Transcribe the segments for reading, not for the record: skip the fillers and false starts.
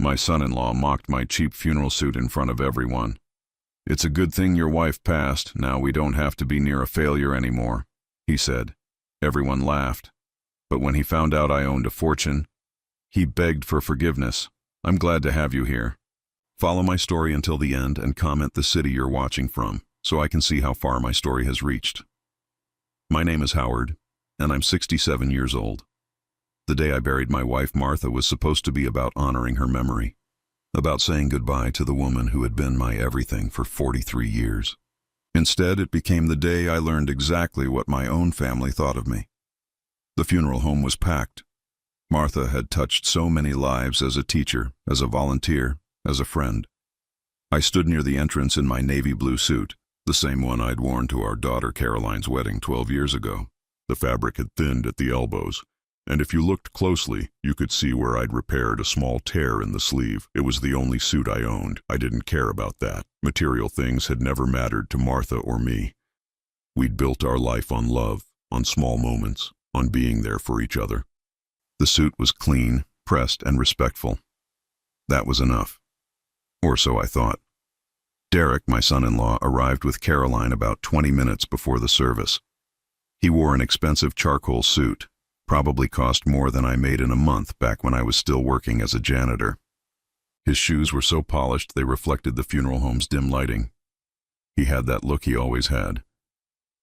My son-in-law mocked my cheap funeral suit in front of everyone. "It's a good thing your wife passed, now we don't have to be near a failure anymore," he said. Everyone laughed. But when he found out I owned a fortune, he begged for forgiveness. "I'm glad to have you here. Follow my story until the end and comment the city you're watching from, so I can see how far my story has reached." My name is Howard, and I'm 67 years old. The day I buried my wife Martha was supposed to be about honoring her memory, about saying goodbye to the woman who had been my everything for 43 years. Instead, it became the day I learned exactly what my own family thought of me. The funeral home was packed. Martha had touched so many lives as a teacher, as a volunteer, as a friend. I stood near the entrance in my navy blue suit, the same one I'd worn to our daughter Caroline's wedding 12 years ago. The fabric had thinned at the elbows, and if you looked closely, you could see where I'd repaired a small tear in the sleeve. It was the only suit I owned. I didn't care about that. Material things had never mattered to Martha or me. We'd built our life on love, on small moments, on being there for each other. The suit was clean, pressed, and respectful. That was enough. Or so I thought. Derek, my son-in-law, arrived with Caroline about 20 minutes before the service. He wore an expensive charcoal suit, probably cost more than I made in a month back when I was still working as a janitor. His shoes were so polished they reflected the funeral home's dim lighting. He had that look he always had,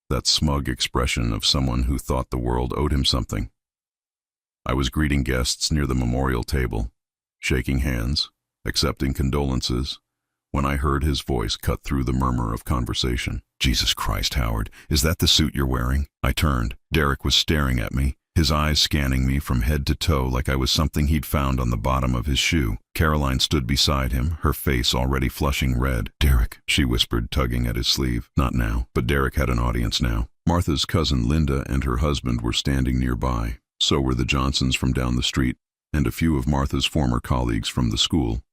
that smug expression of someone who thought the world owed him something. I was greeting guests near the memorial table, shaking hands, accepting condolences, when I heard his voice cut through the murmur of conversation. "Jesus Christ, Howard, is that the suit you're wearing?" I turned. Derek was staring at me, his eyes scanning me from head to toe like I was something he'd found on the bottom of his shoe. Caroline stood beside him, her face already flushing red. "Derek," she whispered, tugging at his sleeve. Not now, but Derek had an audience now. Martha's cousin Linda and her husband were standing nearby. So were the Johnsons from down the street, and a few of Martha's former colleagues from the school.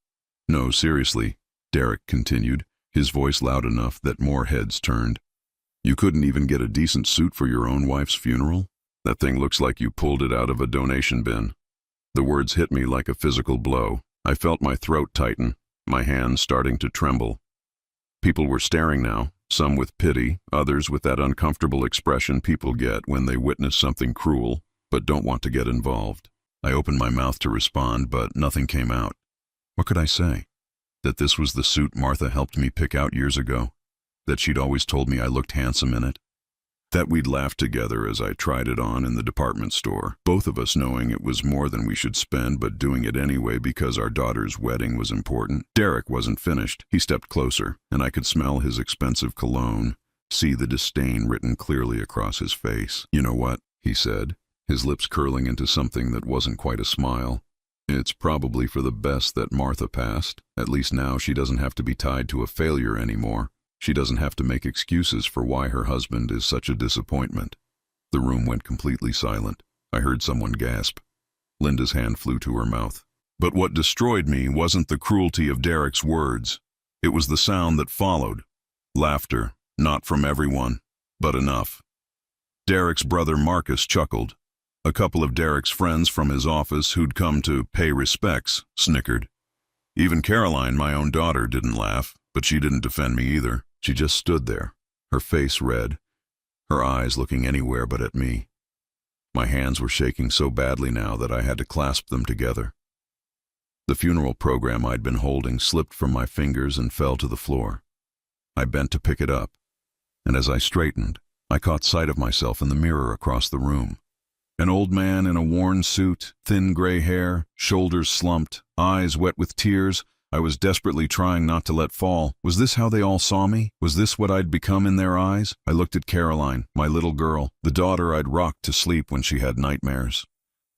"No, seriously," Derek continued, his voice loud enough that more heads turned. "You couldn't even get a decent suit for your own wife's funeral? That thing looks like you pulled it out of a donation bin." The words hit me like a physical blow. I felt my throat tighten, my hands starting to tremble. People were staring now, some with pity, others with that uncomfortable expression people get when they witness something cruel, but don't want to get involved. I opened my mouth to respond, but nothing came out. What could I say? That this was the suit Martha helped me pick out years ago? That she'd always told me I looked handsome in it? That we'd laughed together as I tried it on in the department store, both of us knowing it was more than we should spend but doing it anyway because our daughter's wedding was important? Derek wasn't finished. He stepped closer, and I could smell his expensive cologne, see the disdain written clearly across his face. "You know what?" he said, his lips curling into something that wasn't quite a smile. "It's probably for the best that Martha passed. At least now she doesn't have to be tied to a failure anymore. She doesn't have to make excuses for why her husband is such a disappointment." The room went completely silent. I heard someone gasp. Linda's hand flew to her mouth. But what destroyed me wasn't the cruelty of Derek's words. It was the sound that followed. Laughter, not from everyone, but enough. Derek's brother Marcus chuckled. A couple of Derek's friends from his office who'd come to pay respects snickered. Even Caroline, my own daughter, didn't laugh, but she didn't defend me either. She just stood there, her face red, her eyes looking anywhere but at me. My hands were shaking so badly now that I had to clasp them together. The funeral program I'd been holding slipped from my fingers and fell to the floor. I bent to pick it up, and as I straightened, I caught sight of myself in the mirror across the room. An old man in a worn suit, thin gray hair, shoulders slumped, eyes wet with tears. I was desperately trying not to let fall. Was this how they all saw me? Was this what I'd become in their eyes? I looked at Caroline, my little girl, the daughter I'd rocked to sleep when she had nightmares.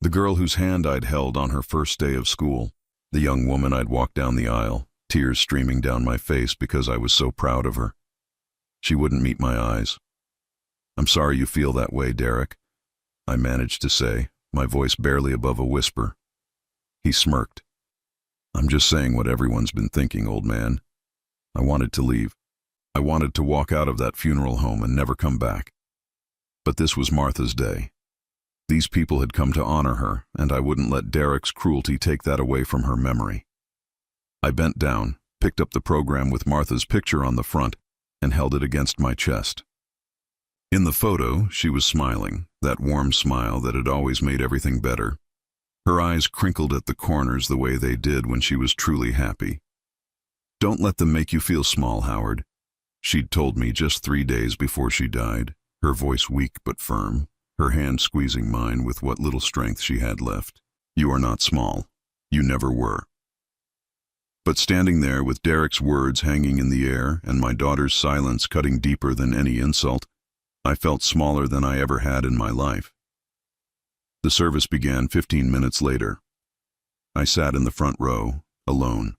The girl whose hand I'd held on her first day of school. The young woman I'd walked down the aisle, tears streaming down my face because I was so proud of her. She wouldn't meet my eyes. "I'm sorry you feel that way, Derek," I managed to say, my voice barely above a whisper. He smirked. "I'm just saying what everyone's been thinking, old man." I wanted to leave. I wanted to walk out of that funeral home and never come back. But this was Martha's day. These people had come to honor her, and I wouldn't let Derek's cruelty take that away from her memory. I bent down, picked up the program with Martha's picture on the front, and held it against my chest. In the photo, she was smiling, that warm smile that had always made everything better. Her eyes crinkled at the corners the way they did when she was truly happy. "Don't let them make you feel small, Howard," she'd told me just 3 days before she died, her voice weak but firm, her hand squeezing mine with what little strength she had left. "You are not small. You never were." But standing there with Derek's words hanging in the air and my daughter's silence cutting deeper than any insult, I felt smaller than I ever had in my life. The service began 15 minutes later. I sat in the front row, alone.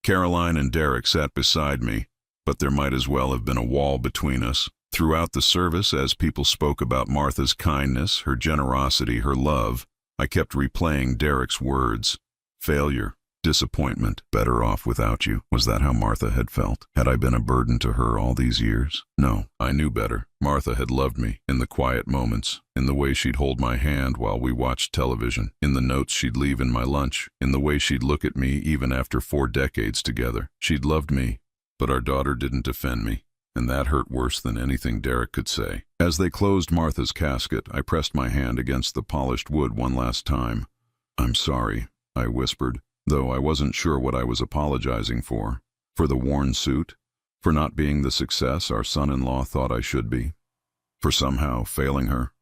Caroline and Derek sat beside me, but there might as well have been a wall between us. Throughout the service, as people spoke about Martha's kindness, her generosity, her love, I kept replaying Derek's words. Failure, disappointment, better off without you. Was that how Martha had felt? Had I been a burden to her all these years? No, I knew better. Martha had loved me, in the quiet moments, in the way she'd hold my hand while we watched television, in the notes she'd leave in my lunch, in the way she'd look at me even after 4 decades together. She'd loved me, but our daughter didn't defend me, and that hurt worse than anything Derek could say. As they closed Martha's casket, I pressed my hand against the polished wood one last time. "I'm sorry," I whispered, though I wasn't sure what I was apologizing for. For the worn suit? For not being the success our son-in-law thought I should be? For somehow failing her?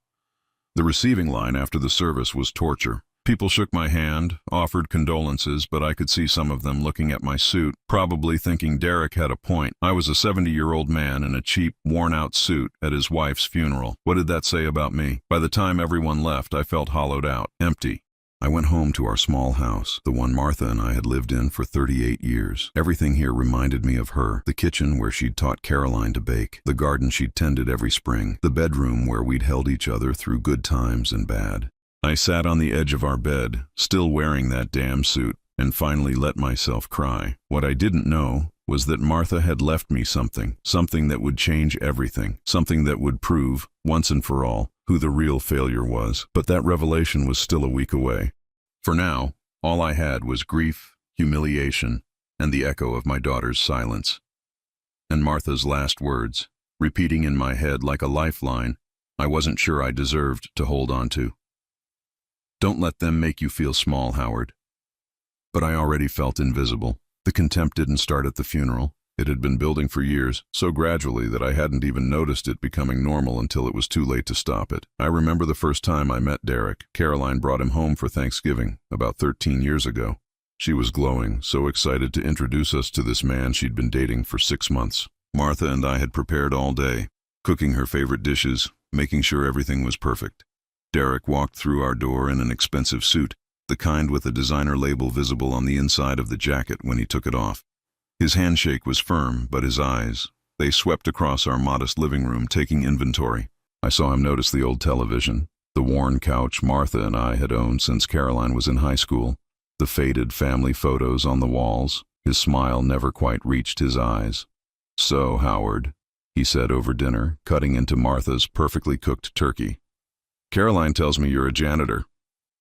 The receiving line after the service was torture. People shook my hand, offered condolences, but I could see some of them looking at my suit, probably thinking Derek had a point. I was a 70-year-old man in a cheap, worn-out suit at his wife's funeral. What did that say about me? By the time everyone left, I felt hollowed out, empty. I went home to our small house, the one Martha and I had lived in for 38 years. Everything here reminded me of her. The kitchen where she'd taught Caroline to bake, the garden she'd tended every spring, the bedroom where we'd held each other through good times and bad. I sat on the edge of our bed, still wearing that damn suit, and finally let myself cry. What I didn't know was that Martha had left me something that would change everything, something that would prove, once and for all, who the real failure was. But that revelation was still a week away. For now, all I had was grief, humiliation, and the echo of my daughter's silence. And Martha's last words, repeating in my head like a lifeline I wasn't sure I deserved to hold on to. "Don't let them make you feel small, Howard." But I already felt invisible. The contempt didn't start at the funeral. It had been building for years, so gradually that I hadn't even noticed it becoming normal until it was too late to stop it. I remember the first time I met Derek. Caroline brought him home for Thanksgiving, about 13 years ago. She was glowing, so excited to introduce us to this man she'd been dating for 6 months. Martha and I had prepared all day, cooking her favorite dishes, making sure everything was perfect. Derek walked through our door in an expensive suit, the kind with a designer label visible on the inside of the jacket when he took it off. His handshake was firm, but his eyes, they swept across our modest living room, taking inventory. I saw him notice the old television, the worn couch Martha and I had owned since Caroline was in high school, the faded family photos on the walls. His smile never quite reached his eyes. "So, Howard," he said over dinner, cutting into Martha's perfectly cooked turkey. "Caroline tells me you're a janitor."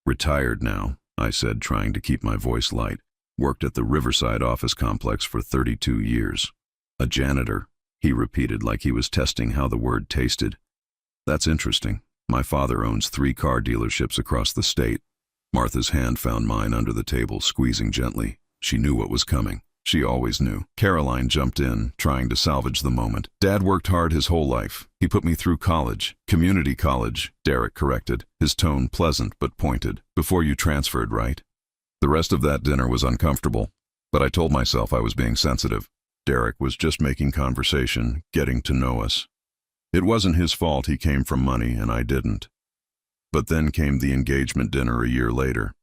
"Retired now," I said, trying to keep my voice light. "Worked at the Riverside office complex for 32 years. "A janitor," he repeated like he was testing how the word tasted. "That's interesting. My father owns 3 car dealerships across the state." Martha's hand found mine under the table, squeezing gently. She knew what was coming. She always knew. Caroline jumped in, trying to salvage the moment. "Dad worked hard his whole life. He put me through college. Community college," Derek corrected, his tone pleasant but pointed. "Before you transferred, right?" The rest of that dinner was uncomfortable, but I told myself I was being sensitive. Derek was just making conversation, getting to know us. It wasn't his fault he came from money and I didn't. But then came the engagement dinner a year later.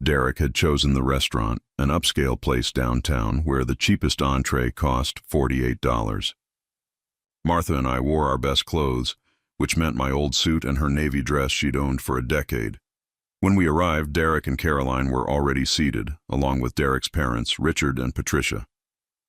Derek had chosen the restaurant, an upscale place downtown where the cheapest entree cost $48. Martha and I wore our best clothes, which meant my old suit and her navy dress she'd owned for a decade. When we arrived, Derek and Caroline were already seated, along with Derek's parents, Richard and Patricia.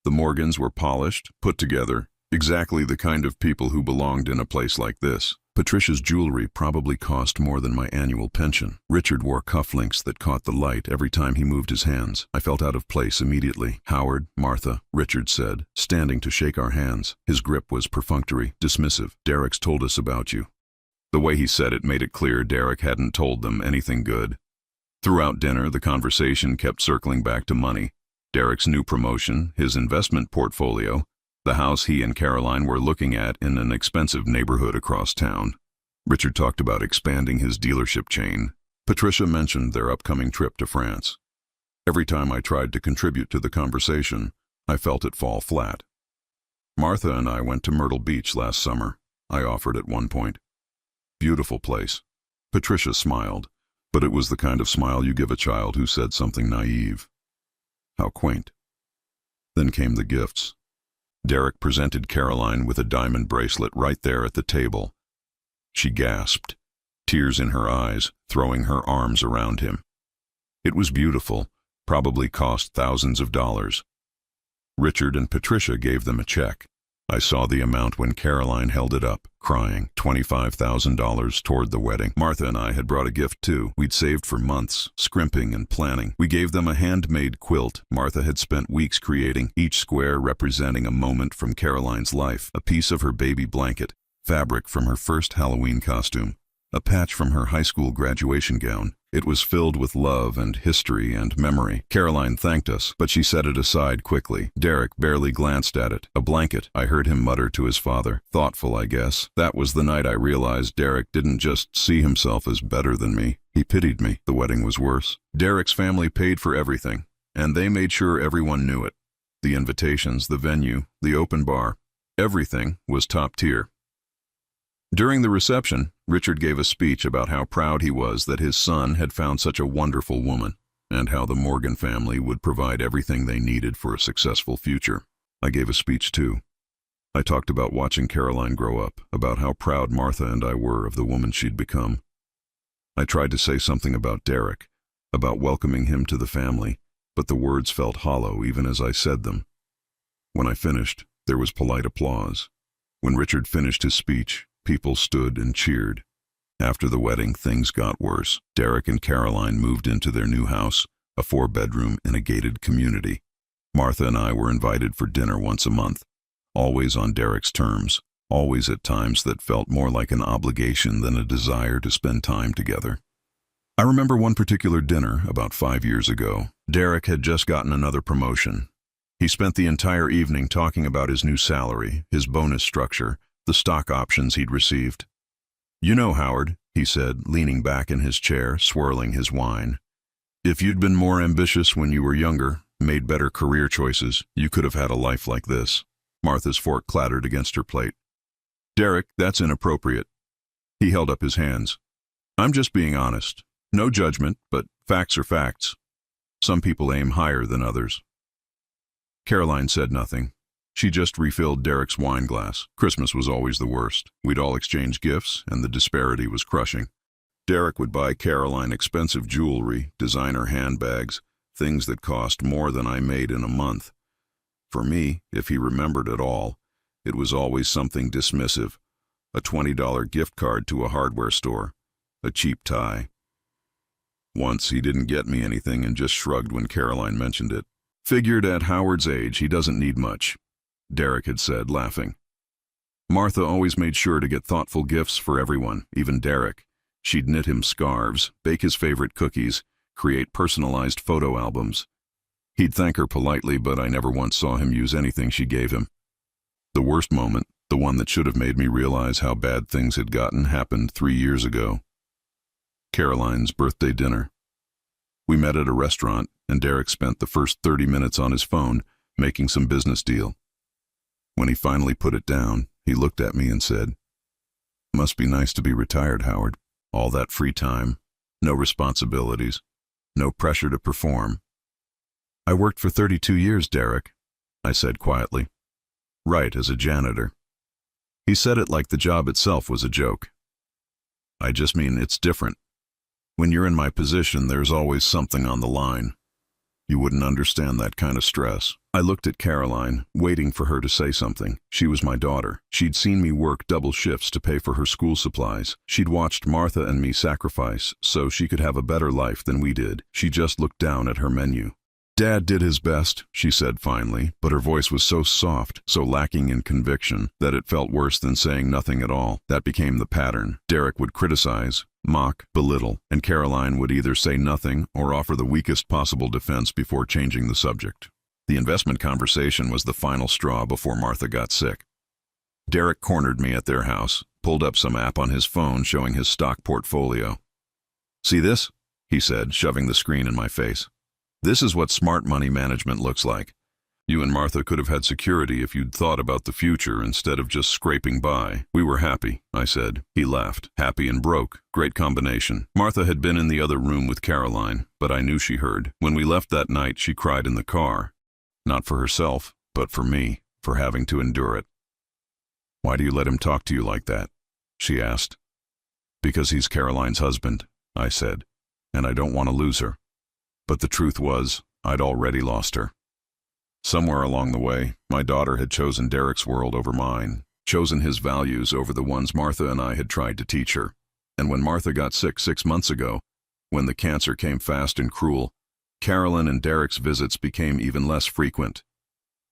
The Morgans were polished, put together, exactly the kind of people who belonged in a place like this. Patricia's jewelry probably cost more than my annual pension. Richard wore cufflinks that caught the light every time he moved his hands. I felt out of place immediately. "Howard, Martha," Richard said, standing to shake our hands. His grip was perfunctory, dismissive. "Derek's told us about you." The way he said it made it clear Derek hadn't told them anything good. Throughout dinner, the conversation kept circling back to money. Derek's new promotion, his investment portfolio, the house he and Caroline were looking at in an expensive neighborhood across town. Richard talked about expanding his dealership chain. Patricia mentioned their upcoming trip to France. Every time I tried to contribute to the conversation, I felt it fall flat. "Martha and I went to Myrtle Beach last summer," I offered at one point. "Beautiful place." Patricia smiled, but it was the kind of smile you give a child who said something naive. How quaint. Then came the gifts. Derek presented Caroline with a diamond bracelet right there at the table. She gasped, tears in her eyes, throwing her arms around him. It was beautiful, probably cost thousands of dollars. Richard and Patricia gave them a check. I saw the amount when Caroline held it up, crying. $25,000 toward the wedding. Martha and I had brought a gift too. We'd saved for months, scrimping and planning. We gave them a handmade quilt Martha had spent weeks creating, each square representing a moment from Caroline's life, a piece of her baby blanket, fabric from her first Halloween costume, a patch from her high school graduation gown. It was filled with love and history and memory. Caroline thanked us, but she set it aside quickly. Derek barely glanced at it. "A blanket," I heard him mutter to his father. "Thoughtful, I guess." That was the night I realized Derek didn't just see himself as better than me. He pitied me. The wedding was worse. Derek's family paid for everything, and they made sure everyone knew it. The invitations, the venue, the open bar. Everything was top tier. During the reception, Richard gave a speech about how proud he was that his son had found such a wonderful woman, and how the Morgan family would provide everything they needed for a successful future. I gave a speech too. I talked about watching Caroline grow up, about how proud Martha and I were of the woman she'd become. I tried to say something about Derek, about welcoming him to the family, but the words felt hollow even as I said them. When I finished, there was polite applause. When Richard finished his speech, people stood and cheered. After the wedding, things got worse. Derek and Caroline moved into their new house, a 4-bedroom in a gated community. Martha and I were invited for dinner once a month, always on Derek's terms, always at times that felt more like an obligation than a desire to spend time together. I remember one particular dinner about 5 years ago. Derek had just gotten another promotion. He spent the entire evening talking about his new salary, his bonus structure, the stock options he'd received. "You know, Howard," he said, leaning back in his chair, swirling his wine, "if you'd been more ambitious when you were younger, made better career choices, you could have had a life like this." Martha's fork clattered against her plate. "Derek, that's inappropriate." He held up his hands. "I'm just being honest. No judgment, but facts are facts. Some people aim higher than others." Caroline said nothing. She just refilled Derek's wine glass. Christmas was always the worst. We'd all exchange gifts, and the disparity was crushing. Derek would buy Caroline expensive jewelry, designer handbags, things that cost more than I made in a month. For me, if he remembered at all, it was always something dismissive. A $20 gift card to a hardware store, a cheap tie. Once he didn't get me anything and just shrugged when Caroline mentioned it. "Figured at Howard's age he doesn't need much," Derek had said, laughing. Martha always made sure to get thoughtful gifts for everyone, even Derek. She'd knit him scarves, bake his favorite cookies, create personalized photo albums. He'd thank her politely, but I never once saw him use anything she gave him. The worst moment, the one that should have made me realize how bad things had gotten, happened 3 years ago. Caroline's birthday dinner. We met at a restaurant, and Derek spent the first 30 minutes on his phone, making some business deal. When he finally put it down, he looked at me and said, "Must be nice to be retired, Howard. All that free time, no responsibilities, no pressure to perform." "I worked for 32 years, Derek," I said quietly. "Right, as a janitor." He said it like the job itself was a joke. "I just mean it's different. When you're in my position, there's always something on the line." You wouldn't understand that kind of stress. I looked at Caroline, waiting for her to say something. She was my daughter. She'd seen me work double shifts to pay for her school supplies. She'd watched Martha and me sacrifice so she could have a better life than we did. She just looked down at her menu. Dad did his best, she said finally, but her voice was so soft, so lacking in conviction, that it felt worse than saying nothing at all. That became the pattern. Derek would criticize, mock, belittle, and Caroline would either say nothing or offer the weakest possible defense before changing the subject. The investment conversation was the final straw before Martha got sick. Derek cornered me at their house, pulled up some app on his phone showing his stock portfolio. "See this?" he said, shoving the screen in my face. "This is what smart money management looks like. You and Martha could have had security if you'd thought about the future instead of just scraping by." "We were happy," I said. He laughed. "Happy and broke. Great combination." Martha had been in the other room with Caroline, but I knew she heard. When we left that night, she cried in the car. Not for herself, but for me, for having to endure it. "Why do you let him talk to you like that?" she asked. "Because he's Caroline's husband," I said, "and I don't want to lose her." But the truth was, I'd already lost her. Somewhere along the way, my daughter had chosen Derek's world over mine, chosen his values over the ones Martha and I had tried to teach her. And when Martha got sick 6 months ago, when the cancer came fast and cruel, Carolyn and Derek's visits became even less frequent.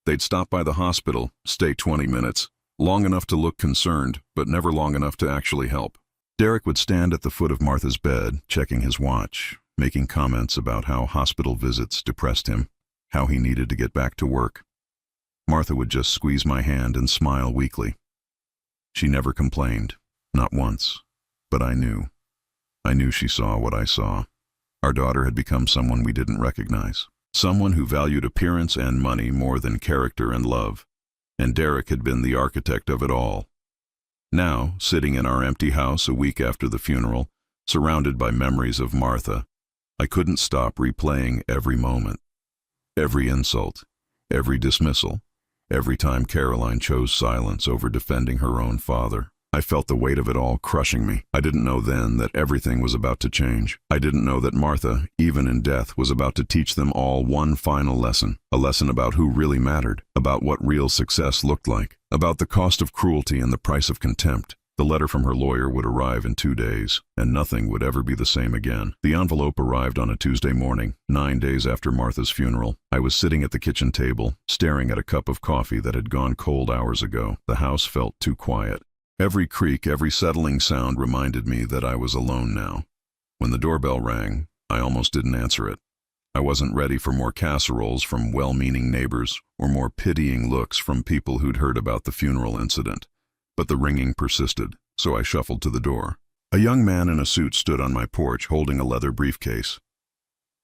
They'd stop by the hospital, stay 20 minutes, long enough to look concerned, but never long enough to actually help. Derek would stand at the foot of Martha's bed, checking his watch, making comments about how hospital visits depressed him, how he needed to get back to work. Martha would just squeeze my hand and smile weakly. She never complained, not once, but I knew. I knew she saw what I saw. Our daughter had become someone we didn't recognize, someone who valued appearance and money more than character and love, and Derek had been the architect of it all. Now, sitting in our empty house a week after the funeral, surrounded by memories of Martha, I couldn't stop replaying every moment, every insult, every dismissal, every time Caroline chose silence over defending her own father. I felt the weight of it all crushing me. I didn't know then that everything was about to change. I didn't know that Martha, even in death, was about to teach them all one final lesson, a lesson about who really mattered, about what real success looked like, about the cost of cruelty and the price of contempt. The letter from her lawyer would arrive in 2 days, and nothing would ever be the same again. The envelope arrived on a Tuesday morning, 9 days after Martha's funeral. I was sitting at the kitchen table, staring at a cup of coffee that had gone cold hours ago. The house felt too quiet. Every creak, every settling sound reminded me that I was alone now. When the doorbell rang, I almost didn't answer it. I wasn't ready for more casseroles from well-meaning neighbors or more pitying looks from people who'd heard about the funeral incident. But the ringing persisted, so I shuffled to the door. A young man in a suit stood on my porch holding a leather briefcase.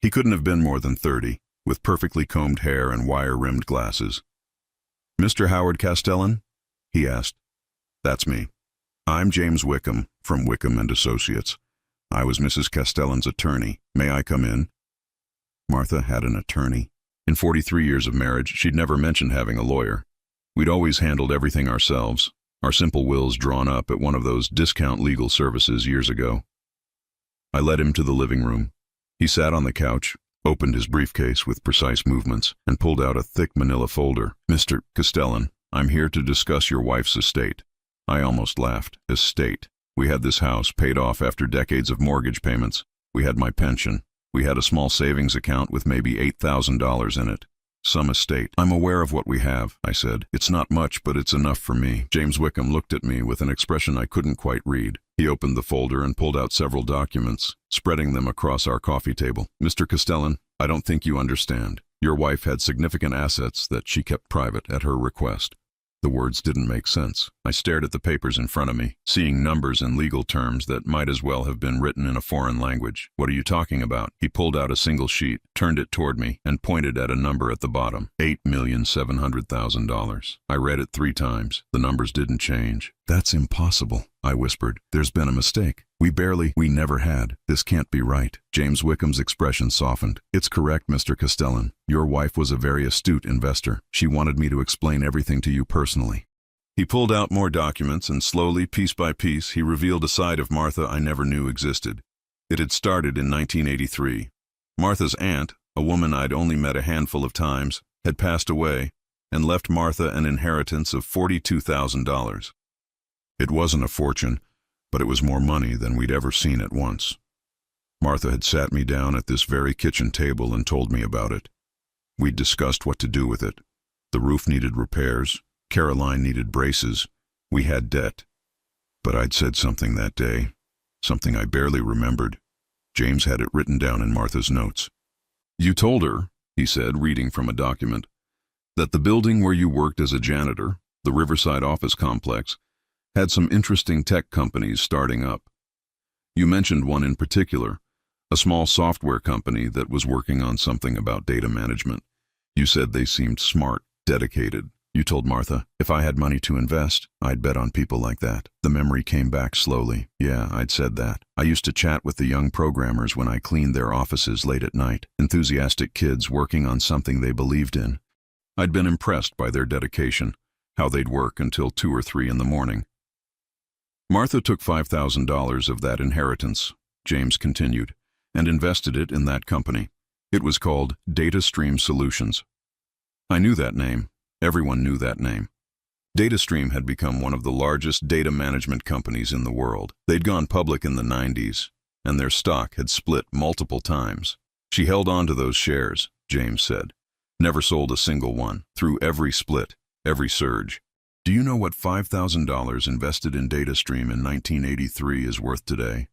He couldn't have been more than 30, with perfectly combed hair and wire-rimmed glasses. "Mr. Howard Castellan?" he asked. "That's me. I'm James Wickham, from Wickham and Associates. I was Mrs. Castellan's attorney. May I come in?" Martha had an attorney. In 43 years of marriage, she'd never mentioned having a lawyer. We'd always handled everything ourselves, our simple wills drawn up at one of those discount legal services years ago. I led him to the living room. He sat on the couch, opened his briefcase with precise movements, and pulled out a thick manila folder. "Mr. Castellan, I'm here to discuss your wife's estate." I almost laughed. Estate. We had this house paid off after decades of mortgage payments. We had my pension. We had a small savings account with maybe $8,000 in it. Some estate. "I'm aware of what we have," I said. "It's not much, but it's enough for me." James Wickham looked at me with an expression I couldn't quite read. He opened the folder and pulled out several documents, spreading them across our coffee table. "Mr. Castellan, I don't think you understand. Your wife had significant assets that she kept private at her request." The words didn't make sense. I stared at the papers in front of me, seeing numbers and legal terms that might as well have been written in a foreign language. "What are you talking about?" He pulled out a single sheet, turned it toward me, and pointed at a number at the bottom. $8,700,000. I read it 3 times. The numbers didn't change. "That's impossible," I whispered. "There's been a mistake. We never had. This can't be right." James Wickham's expression softened. "It's correct, Mr. Castellan. Your wife was a very astute investor. She wanted me to explain everything to you personally." He pulled out more documents, and slowly, piece by piece, he revealed a side of Martha I never knew existed. It had started in 1983. Martha's aunt, a woman I'd only met a handful of times, had passed away and left Martha an inheritance of $42,000. It wasn't a fortune, but it was more money than we'd ever seen at once. Martha had sat me down at this very kitchen table and told me about it. We'd discussed what to do with it. The roof needed repairs. Caroline needed braces. We had debt. But I'd said something that day, something I barely remembered. James had it written down in Martha's notes. "You told her," he said, reading from a document, "that the building where you worked as a janitor, the Riverside office complex, had some interesting tech companies starting up. You mentioned one in particular, a small software company that was working on something about data management. You said they seemed smart, dedicated. You told Martha, if I had money to invest, I'd bet on people like that." The memory came back slowly. Yeah, I'd said that. I used to chat with the young programmers when I cleaned their offices late at night, enthusiastic kids working on something they believed in. I'd been impressed by their dedication, how they'd work until 2 or 3 in the morning. Martha took $5,000 of that inheritance, James continued, and invested it in that company. It was called Data Stream Solutions. I knew that name. Everyone knew that name. DataStream had become one of the largest data management companies in the world. They'd gone public in the 90s, and their stock had split multiple times. She held on to those shares, James said. Never sold a single one, through every split, every surge. Do you know what $5,000 invested in DataStream in 1983 is worth today?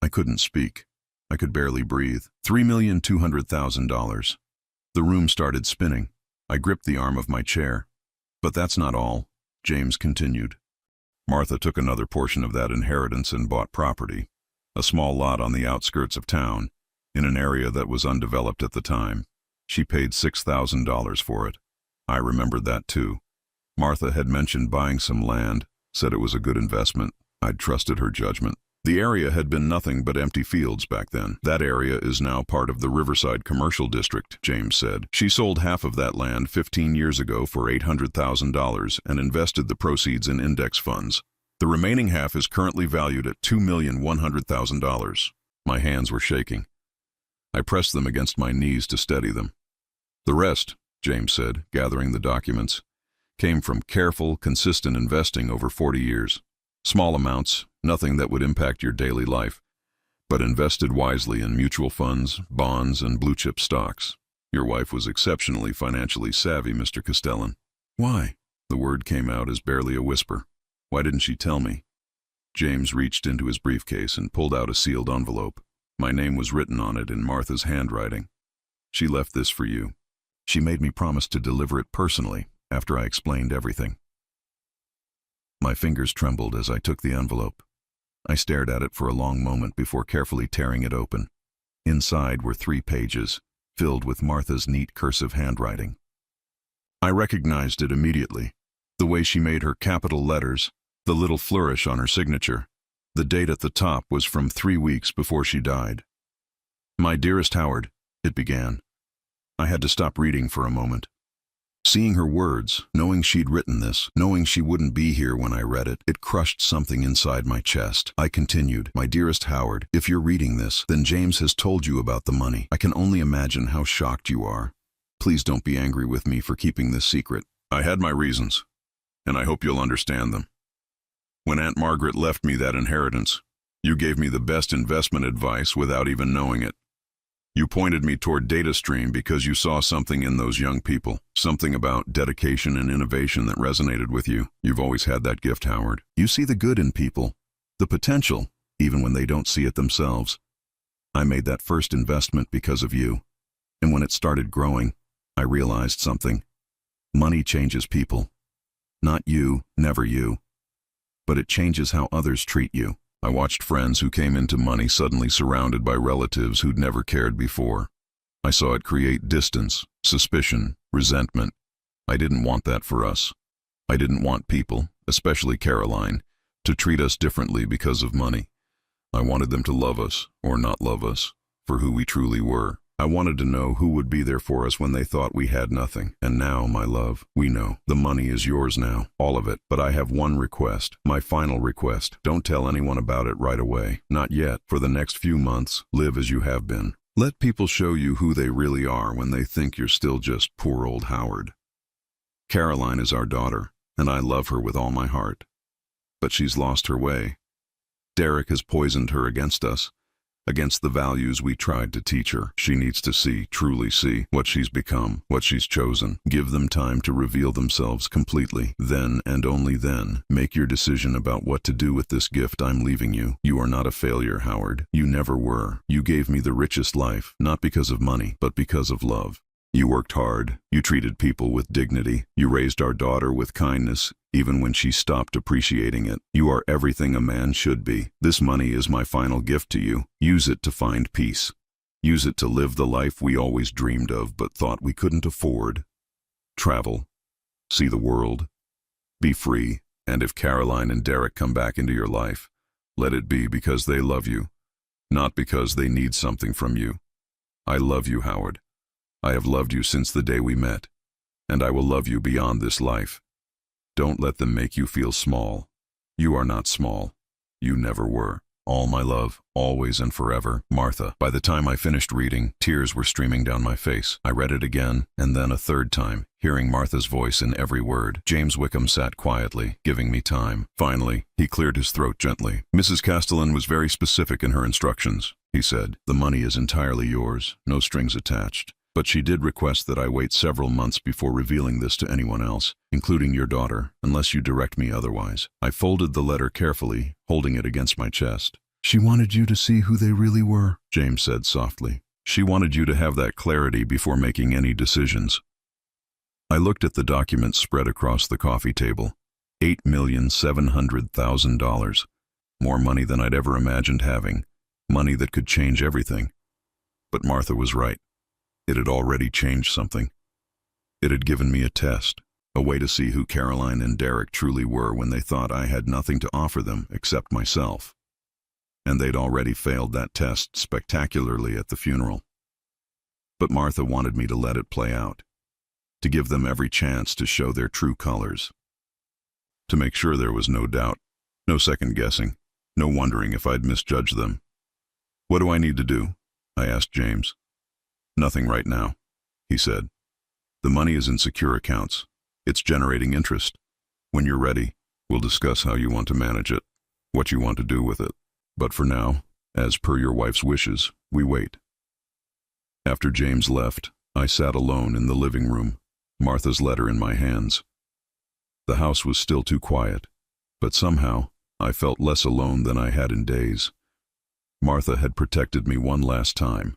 I couldn't speak. I could barely breathe. $3,200,000. The room started spinning. I gripped the arm of my chair. But that's not all, James continued. Martha took another portion of that inheritance and bought property, a small lot on the outskirts of town, in an area that was undeveloped at the time. She paid $6,000 for it. I remembered that too. Martha had mentioned buying some land, said it was a good investment. I'd trusted her judgment. The area had been nothing but empty fields back then. That area is now part of the Riverside Commercial District, James said. She sold half of that land 15 years ago for $800,000 and invested the proceeds in index funds. The remaining half is currently valued at $2,100,000. My hands were shaking. I pressed them against my knees to steady them. The rest, James said, gathering the documents, came from careful, consistent investing over 40 years. Small amounts, nothing that would impact your daily life, but invested wisely in mutual funds, bonds, and blue-chip stocks. Your wife was exceptionally financially savvy, Mr. Castellan. Why? The word came out as barely a whisper. Why didn't she tell me? James reached into his briefcase and pulled out a sealed envelope. My name was written on it in Martha's handwriting. She left this for you. She made me promise to deliver it personally after I explained everything. My fingers trembled as I took the envelope. I stared at it for a long moment before carefully tearing it open. Inside were 3 pages, filled with Martha's neat cursive handwriting. I recognized it immediately. The way she made her capital letters, the little flourish on her signature. The date at the top was from 3 weeks before she died. "My dearest Howard," it began. I had to stop reading for a moment. Seeing her words, knowing she'd written this, knowing she wouldn't be here when I read it, it crushed something inside my chest. I continued, "My dearest Howard, if you're reading this, then James has told you about the money. I can only imagine how shocked you are. Please don't be angry with me for keeping this secret. I had my reasons, and I hope you'll understand them. When Aunt Margaret left me that inheritance, you gave me the best investment advice without even knowing it. You pointed me toward DataStream because you saw something in those young people, something about dedication and innovation that resonated with you. You've always had that gift, Howard. You see the good in people, the potential, even when they don't see it themselves. I made that first investment because of you, and when it started growing, I realized something. Money changes people. Not you, never you, but it changes how others treat you. I watched friends who came into money suddenly surrounded by relatives who'd never cared before. I saw it create distance, suspicion, resentment. I didn't want that for us. I didn't want people, especially Caroline, to treat us differently because of money. I wanted them to love us, or not love us, for who we truly were. I wanted to know who would be there for us when they thought we had nothing. And now, my love, we know. The money is yours now, all of it. But I have one request, my final request. Don't tell anyone about it right away. Not yet. For the next few months, live as you have been. Let people show you who they really are when they think you're still just poor old Howard. Caroline is our daughter, and I love her with all my heart. But she's lost her way. Derek has poisoned her against us, against the values we tried to teach her. She needs to see, truly see, what she's become, what she's chosen. Give them time to reveal themselves completely. Then, and only then, make your decision about what to do with this gift I'm leaving you. You are not a failure, Howard. You never were. You gave me the richest life, not because of money, but because of love. You worked hard. You treated people with dignity. You raised our daughter with kindness, even when she stopped appreciating it. You are everything a man should be. This money is my final gift to you. Use it to find peace. Use it to live the life we always dreamed of but thought we couldn't afford. Travel. See the world. Be free. And if Caroline and Derek come back into your life, let it be because they love you, not because they need something from you. I love you, Howard. I have loved you since the day we met, and I will love you beyond this life. Don't let them make you feel small. You are not small. You never were. All my love, always and forever, Martha. By the time I finished reading, tears were streaming down my face. I read it again, and then a third time, hearing Martha's voice in every word. James Wickham sat quietly, giving me time. Finally, he cleared his throat gently. Mrs. Castellan was very specific in her instructions, he said. The money is entirely yours, no strings attached. But she did request that I wait several months before revealing this to anyone else, including your daughter, unless you direct me otherwise. I folded the letter carefully, holding it against my chest. She wanted you to see who they really were, James said softly. She wanted you to have that clarity before making any decisions. I looked at the document spread across the coffee table. $8,700,000. More money than I'd ever imagined having. Money that could change everything. But Martha was right. It had already changed something. It had given me a test, a way to see who Caroline and Derek truly were when they thought I had nothing to offer them except myself. And they'd already failed that test spectacularly at the funeral. But Martha wanted me to let it play out, to give them every chance to show their true colors, to make sure there was no doubt, no second guessing, no wondering if I'd misjudged them. What do I need to do? I asked James. Nothing right now, he said. The money is in secure accounts. It's generating interest. When you're ready, we'll discuss how you want to manage it, what you want to do with it. But for now, as per your wife's wishes, we wait. After James left, I sat alone in the living room, Martha's letter in my hands. The house was still too quiet, but somehow I felt less alone than I had in days. Martha had protected me one last time.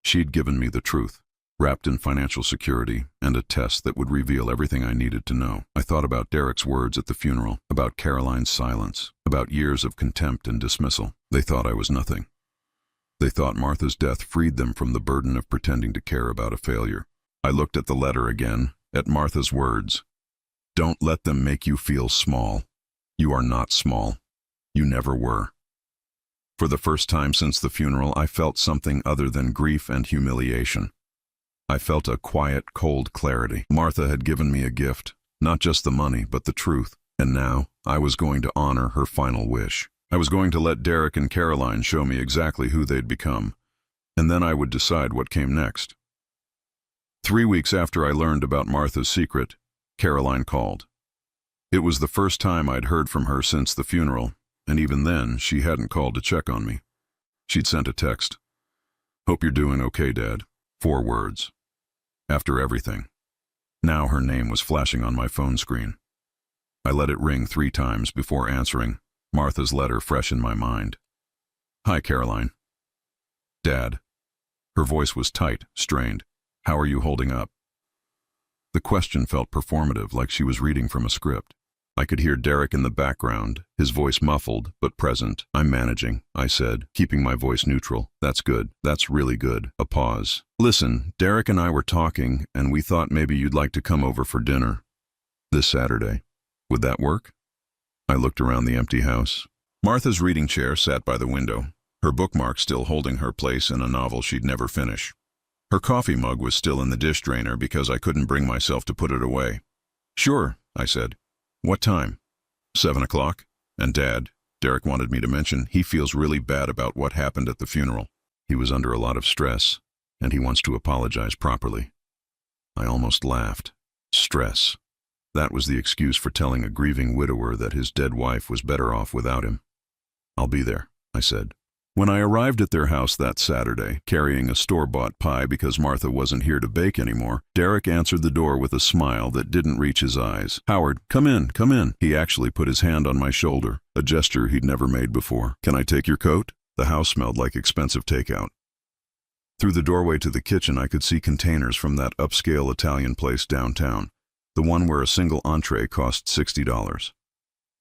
She'd given me the truth, wrapped in financial security and a test that would reveal everything I needed to know. I thought about Derek's words at the funeral, about Caroline's silence, about years of contempt and dismissal. They thought I was nothing. They thought Martha's death freed them from the burden of pretending to care about a failure. I looked at the letter again, at Martha's words. Don't let them make you feel small. You are not small. You never were. For the first time since the funeral, I felt something other than grief and humiliation. I felt a quiet, cold clarity. Martha had given me a gift, not just the money, but the truth. And now, I was going to honor her final wish. I was going to let Derek and Caroline show me exactly who they'd become, and then I would decide what came next. 3 weeks after I learned about Martha's secret, Caroline called. It was the first time I'd heard from her since the funeral, and even then, she hadn't called to check on me. She'd sent a text. Hope you're doing okay, Dad. 4 words. After everything. Now her name was flashing on my phone screen. I let it ring 3 times before answering, Martha's letter fresh in my mind. Hi, Caroline. Dad. Her voice was tight, strained. How are you holding up? The question felt performative, like she was reading from a script. I could hear Derek in the background, his voice muffled but present. I'm managing, I said, keeping my voice neutral. That's good. That's really good. A pause. Listen, Derek and I were talking, and we thought maybe you'd like to come over for dinner. This Saturday. Would that work? I looked around the empty house. Martha's reading chair sat by the window, her bookmark still holding her place in a novel she'd never finish. Her coffee mug was still in the dish drainer because I couldn't bring myself to put it away. Sure, I said. What time? 7 o'clock. And Dad, Derek wanted me to mention, he feels really bad about what happened at the funeral. He was under a lot of stress, and he wants to apologize properly. I almost laughed. Stress. That was the excuse for telling a grieving widower that his dead wife was better off without him. "I'll be there," I said. When I arrived at their house that Saturday, carrying a store-bought pie because Martha wasn't here to bake anymore, Derek answered the door with a smile that didn't reach his eyes. "Howard, come in, come in." He actually put his hand on my shoulder, a gesture he'd never made before. "Can I take your coat?" The house smelled like expensive takeout. Through the doorway to the kitchen, I could see containers from that upscale Italian place downtown, the one where a single entree cost $60.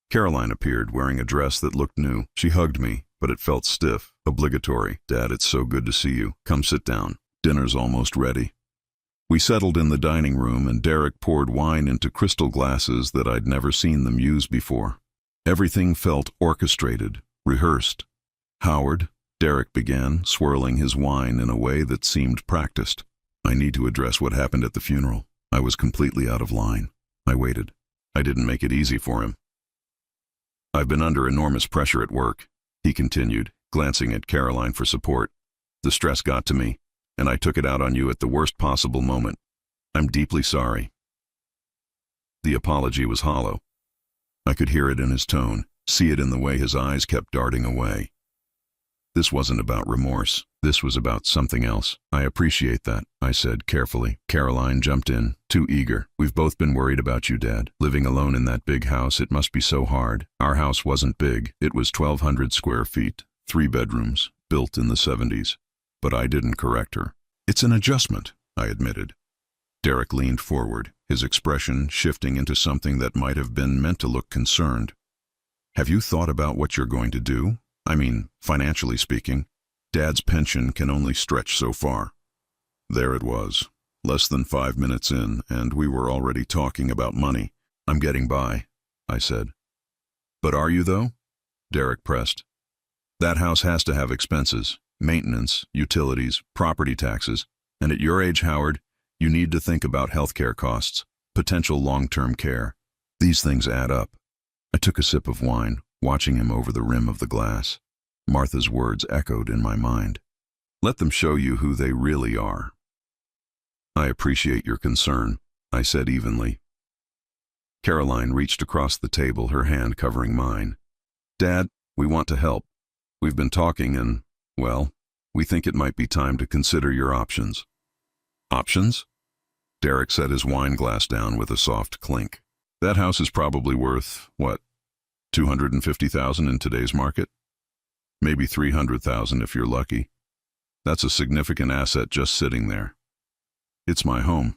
Caroline appeared, wearing a dress that looked new. She hugged me, but it felt stiff, obligatory. "Dad, it's so good to see you. Come sit down. Dinner's almost ready." We settled in the dining room, and Derek poured wine into crystal glasses that I'd never seen them use before. Everything felt orchestrated, rehearsed. "Howard," Derek began, swirling his wine in a way that seemed practiced. "I need to address what happened at the funeral." I was completely out of line. I waited. I didn't make it easy for him. "I've been under enormous pressure at work," he continued, glancing at Caroline for support. "The stress got to me, and I took it out on you at the worst possible moment. I'm deeply sorry." The apology was hollow. I could hear it in his tone, see it in the way his eyes kept darting away. This wasn't about remorse. This was about something else. "I appreciate that," I said carefully. Caroline jumped in, too eager. "We've both been worried about you, Dad. Living alone in that big house, it must be so hard." Our house wasn't big. It was 1,200 square feet, 3 bedrooms, built in the 70s. But I didn't correct her. "It's an adjustment," I admitted. Derek leaned forward, his expression shifting into something that might have been meant to look concerned. "Have you thought about what you're going to do? I mean, financially speaking. Dad's pension can only stretch so far." There it was, less than 5 minutes in, and we were already talking about money. "I'm getting by," I said. "But are you, though?" Derek pressed. "That house has to have expenses, maintenance, utilities, property taxes, and at your age, Howard, you need to think about healthcare costs, potential long-term care. These things add up." I took a sip of wine, watching him over the rim of the glass. Martha's words echoed in my mind. "Let them show you who they really are." "I appreciate your concern," I said evenly. Caroline reached across the table, her hand covering mine. "Dad, we want to help. We've been talking and, well, we think it might be time to consider your options." "Options?" Derek set his wine glass down with a soft clink. "That house is probably worth, what, $250,000 in today's market? Maybe $300,000 if you're lucky. That's a significant asset just sitting there." "It's my home,"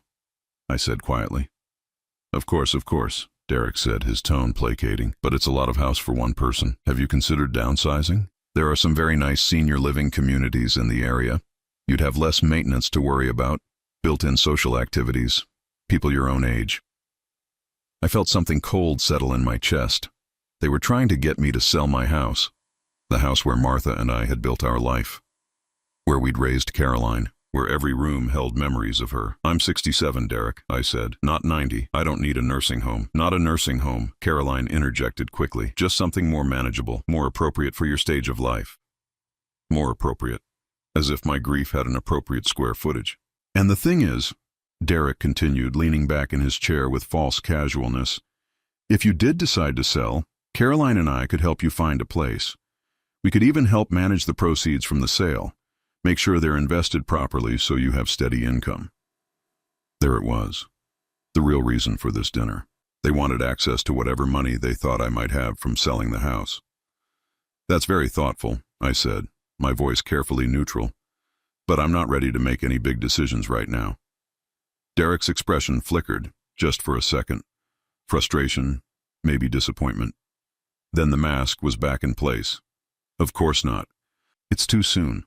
I said quietly. Of course," Derek said, his tone placating. "But it's a lot of house for one person. Have you considered downsizing? There are some very nice senior living communities in the area. You'd have less maintenance to worry about, built-in social activities, people your own age." I felt something cold settle in my chest. They were trying to get me to sell my house, the house where Martha and I had built our life, where we'd raised Caroline, where every room held memories of her. "I'm 67, Derek," I said, "not 90. I don't need a nursing home." "Not a nursing home," Caroline interjected quickly. "Just something more manageable, more appropriate for your stage of life." More appropriate. As if my grief had an appropriate square footage. "And the thing is," Derek continued, leaning back in his chair with false casualness, "if you did decide to sell, Caroline and I could help you find a place. We could even help manage the proceeds from the sale, make sure they're invested properly so you have steady income." There it was, the real reason for this dinner. They wanted access to whatever money they thought I might have from selling the house. "That's very thoughtful," I said, my voice carefully neutral, "but I'm not ready to make any big decisions right now." Derek's expression flickered, just for a second. Frustration, maybe disappointment. Then the mask was back in place. "Of course not. It's too soon.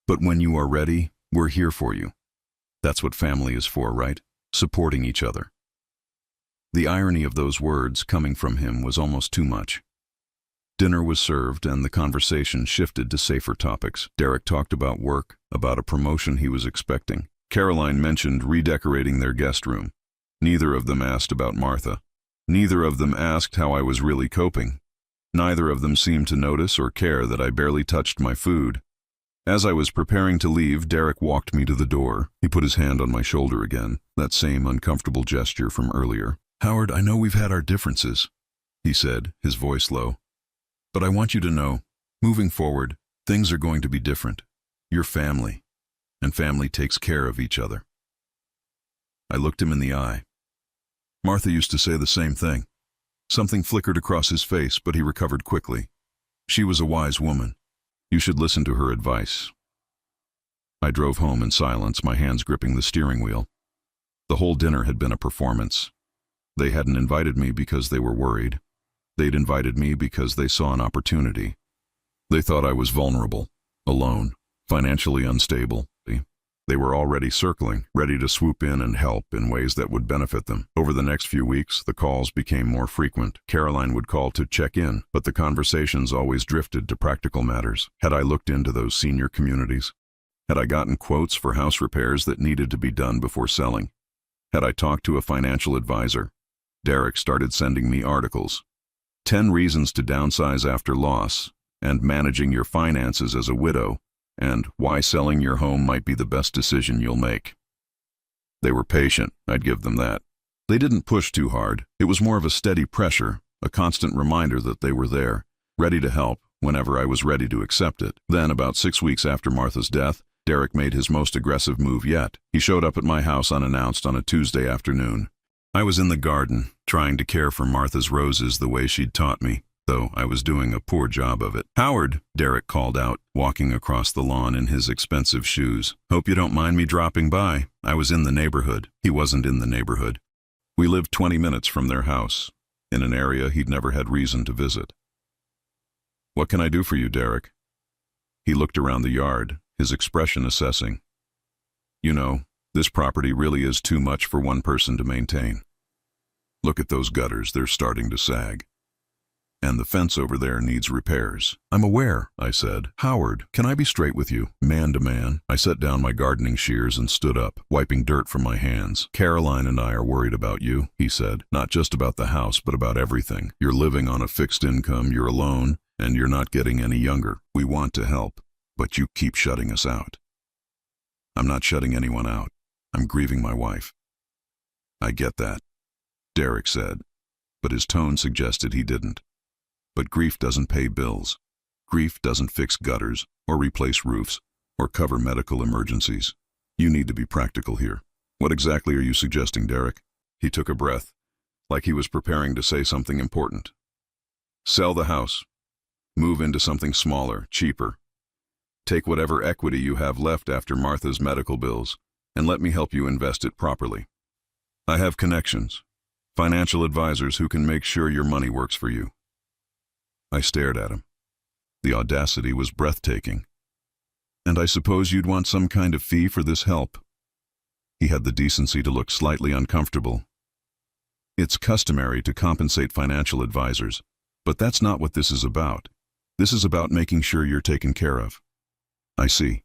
But when you are ready, we're here for you. That's what family is for, right? Supporting each other." The irony of those words coming from him was almost too much. Dinner was served and the conversation shifted to safer topics. Derek talked about work, about a promotion he was expecting. Caroline mentioned redecorating their guest room. Neither of them asked about Martha. Neither of them asked how I was really coping. Neither of them seemed to notice or care that I barely touched my food. As I was preparing to leave, Derek walked me to the door. He put his hand on my shoulder again, that same uncomfortable gesture from earlier. "Howard, I know we've had our differences," he said, his voice low. "But I want you to know, moving forward, things are going to be different. You're family, and family takes care of each other." I looked him in the eye. Martha used to say the same thing. Something flickered across his face, but he recovered quickly. She was a wise woman. You should listen to her advice. I drove home in silence, my hands gripping the steering wheel. The whole dinner had been a performance. They hadn't invited me because they were worried. They'd invited me because they saw an opportunity. They thought I was vulnerable, alone, financially unstable. They were already circling, ready to swoop in and help in ways that would benefit them. Over the next few weeks, the calls became more frequent. Caroline would call to check in, but the conversations always drifted to practical matters. Had I looked into those senior communities? Had I gotten quotes for house repairs that needed to be done before selling? Had I talked to a financial advisor? Derek started sending me articles. 10 reasons to downsize after loss, and managing your finances as a widow, and why selling your home might be the best decision you'll make. They were patient, I'd give them that. They didn't push too hard. It was more of a steady pressure, a constant reminder that they were there, ready to help whenever I was ready to accept it. Then, about 6 weeks after Martha's death, Derek made his most aggressive move yet. He showed up at my house unannounced on a Tuesday afternoon. I was in the garden, trying to care for Martha's roses the way she'd taught me, though I was doing a poor job of it. "Howard," Derek called out, walking across the lawn in his expensive shoes. "Hope you don't mind me dropping by. I was in the neighborhood." He wasn't in the neighborhood. We lived 20 minutes from their house, in an area he'd never had reason to visit. "What can I do for you, Derek?" He looked around the yard, his expression assessing. "You know, this property really is too much for one person to maintain. Look at those gutters, they're starting to sag. And the fence over there needs repairs." "I'm aware," I said. "Howard, can I be straight with you, man to man?" I set down my gardening shears and stood up, wiping dirt from my hands. "Caroline and I are worried about you," he said. "Not just about the house, but about everything. You're living on a fixed income, you're alone, and you're not getting any younger. We want to help, but you keep shutting us out." "I'm not shutting anyone out. I'm grieving my wife." "I get that," Derek said, but his tone suggested he didn't. "But grief doesn't pay bills. Grief doesn't fix gutters, or replace roofs, or cover medical emergencies. You need to be practical here." "What exactly are you suggesting, Derek?" He took a breath, like he was preparing to say something important. "Sell the house. Move into something smaller, cheaper. Take whatever equity you have left after Martha's medical bills, and let me help you invest it properly. I have connections, financial advisors who can make sure your money works for you." I stared at him. The audacity was breathtaking. "And I suppose you'd want some kind of fee for this help?" He had the decency to look slightly uncomfortable. "It's customary to compensate financial advisors, but that's not what this is about. This is about making sure you're taken care of." "I see.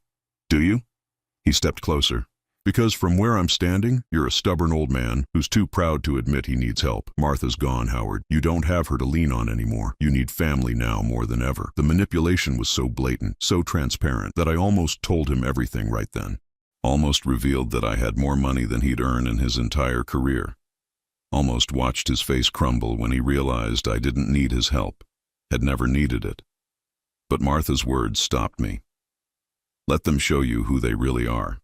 Do you?" He stepped closer. "Because from where I'm standing, you're a stubborn old man who's too proud to admit he needs help. Martha's gone, Howard. You don't have her to lean on anymore. You need family now more than ever." The manipulation was so blatant, so transparent, that I almost told him everything right then. Almost revealed that I had more money than he'd earned in his entire career. Almost watched his face crumble when he realized I didn't need his help, had never needed it. But Martha's words stopped me. Let them show you who they really are.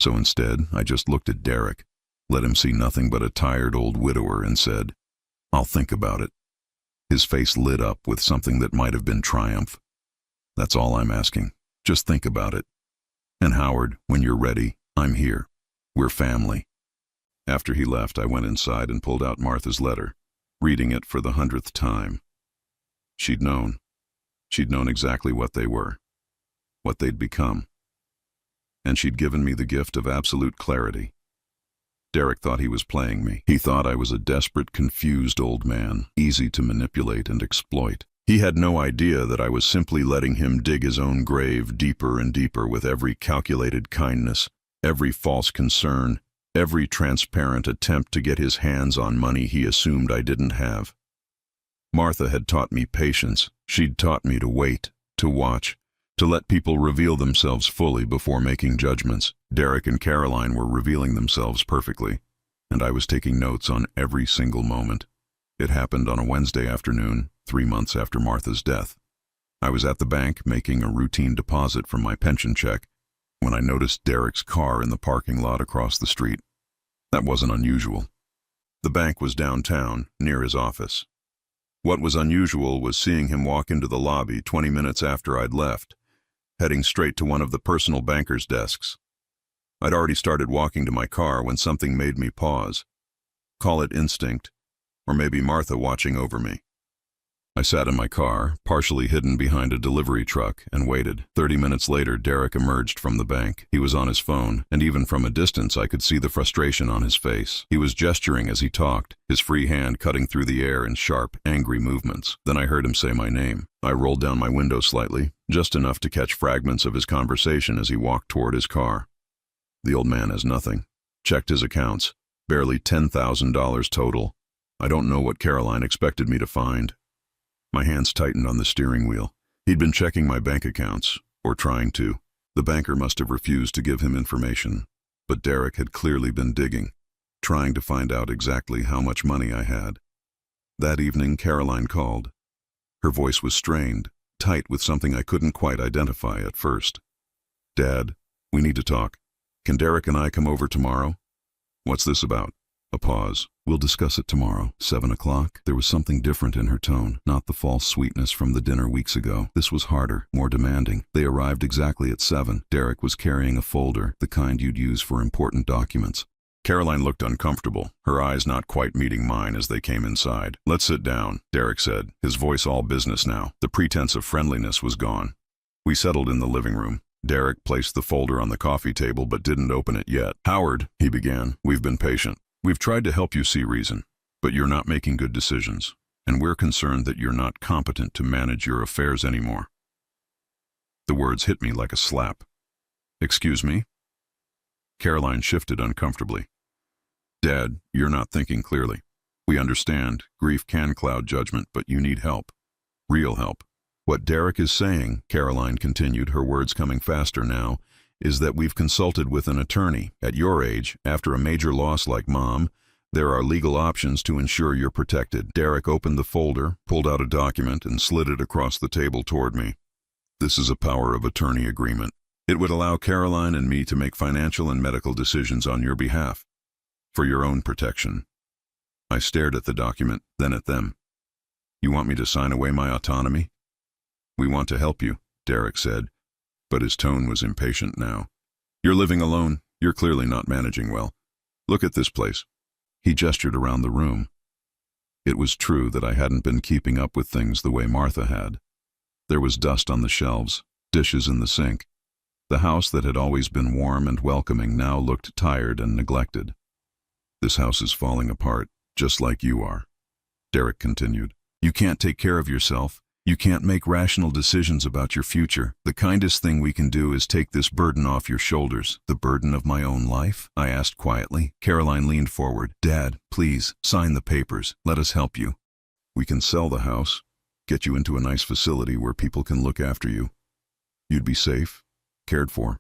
So instead, I just looked at Derek, let him see nothing but a tired old widower, and said, "I'll think about it." His face lit up with something that might have been triumph. "That's all I'm asking. Just think about it. And Howard, when you're ready, I'm here. We're family." After he left, I went inside and pulled out Martha's letter, reading it for the 100th time. She'd known. She'd known exactly what they were, what they'd become. And she'd given me the gift of absolute clarity. Derek thought he was playing me. He thought I was a desperate, confused old man, easy to manipulate and exploit. He had no idea that I was simply letting him dig his own grave deeper and deeper with every calculated kindness, every false concern, every transparent attempt to get his hands on money he assumed I didn't have. Martha had taught me patience. She'd taught me to wait, to watch, To let people reveal themselves fully before making judgments. Derek and Caroline were revealing themselves perfectly, and I was taking notes on every single moment. It happened on a Wednesday afternoon, 3 months after Martha's death. I was at the bank making a routine deposit from my pension check when I noticed Derek's car in the parking lot across the street. That wasn't unusual. The bank was downtown, near his office. What was unusual was seeing him walk into the lobby 20 minutes after I'd left, heading straight to one of the personal banker's desks. I'd already started walking to my car when something made me pause. Call it instinct, or maybe Martha watching over me. I sat in my car, partially hidden behind a delivery truck, and waited. 30 minutes later, Derek emerged from the bank. He was on his phone, and even from a distance I could see the frustration on his face. He was gesturing as he talked, his free hand cutting through the air in sharp, angry movements. Then I heard him say my name. I rolled down my window slightly, just enough to catch fragments of his conversation as he walked toward his car. The old man has nothing. Checked his accounts. Barely $10,000 total. I don't know what Caroline expected me to find. My hands tightened on the steering wheel. He'd been checking my bank accounts, or trying to. The banker must have refused to give him information, but Derek had clearly been digging, trying to find out exactly how much money I had. That evening, Caroline called. Her voice was strained, tight with something I couldn't quite identify at first. "Dad, we need to talk. Can Derek and I come over tomorrow?" "What's this about?" A pause. "We'll discuss it tomorrow, 7 o'clock. There was something different in her tone, not the false sweetness from the dinner weeks ago. This was harder, more demanding. They arrived exactly at 7. Derek was carrying a folder, the kind you'd use for important documents. Caroline looked uncomfortable, her eyes not quite meeting mine as they came inside. "Let's sit down," Derek said, his voice all business now. The pretense of friendliness was gone. We settled in the living room. Derek placed the folder on the coffee table but didn't open it yet. "Howard," he began, "we've been patient. We've tried to help you see reason, but you're not making good decisions, and we're concerned that you're not competent to manage your affairs anymore." The words hit me like a slap. "Excuse me?" Caroline shifted uncomfortably. "Dad, you're not thinking clearly. We understand, grief can cloud judgment, but you need help. Real help. What Derek is saying," Caroline continued, her words coming faster now, "is that we've consulted with an attorney. At your age, after a major loss like Mom, there are legal options to ensure you're protected." Derek opened the folder, pulled out a document, and slid it across the table toward me. "This is a power of attorney agreement. It would allow Caroline and me to make financial and medical decisions on your behalf, for your own protection." I stared at the document, then at them. "You want me to sign away my autonomy?" "We want to help you," Derek said, but his tone was impatient now. "You're living alone. You're clearly not managing well. Look at this place." He gestured around the room. It was true that I hadn't been keeping up with things the way Martha had. There was dust on the shelves, dishes in the sink. The house that had always been warm and welcoming now looked tired and neglected. "This house is falling apart, just like you are," Derek continued. "You can't take care of yourself. You can't make rational decisions about your future. The kindest thing we can do is take this burden off your shoulders." "The burden of my own life?" I asked quietly. Caroline leaned forward. "Dad, please, sign the papers. Let us help you. We can sell the house, get you into a nice facility where people can look after you. You'd be safe, cared for.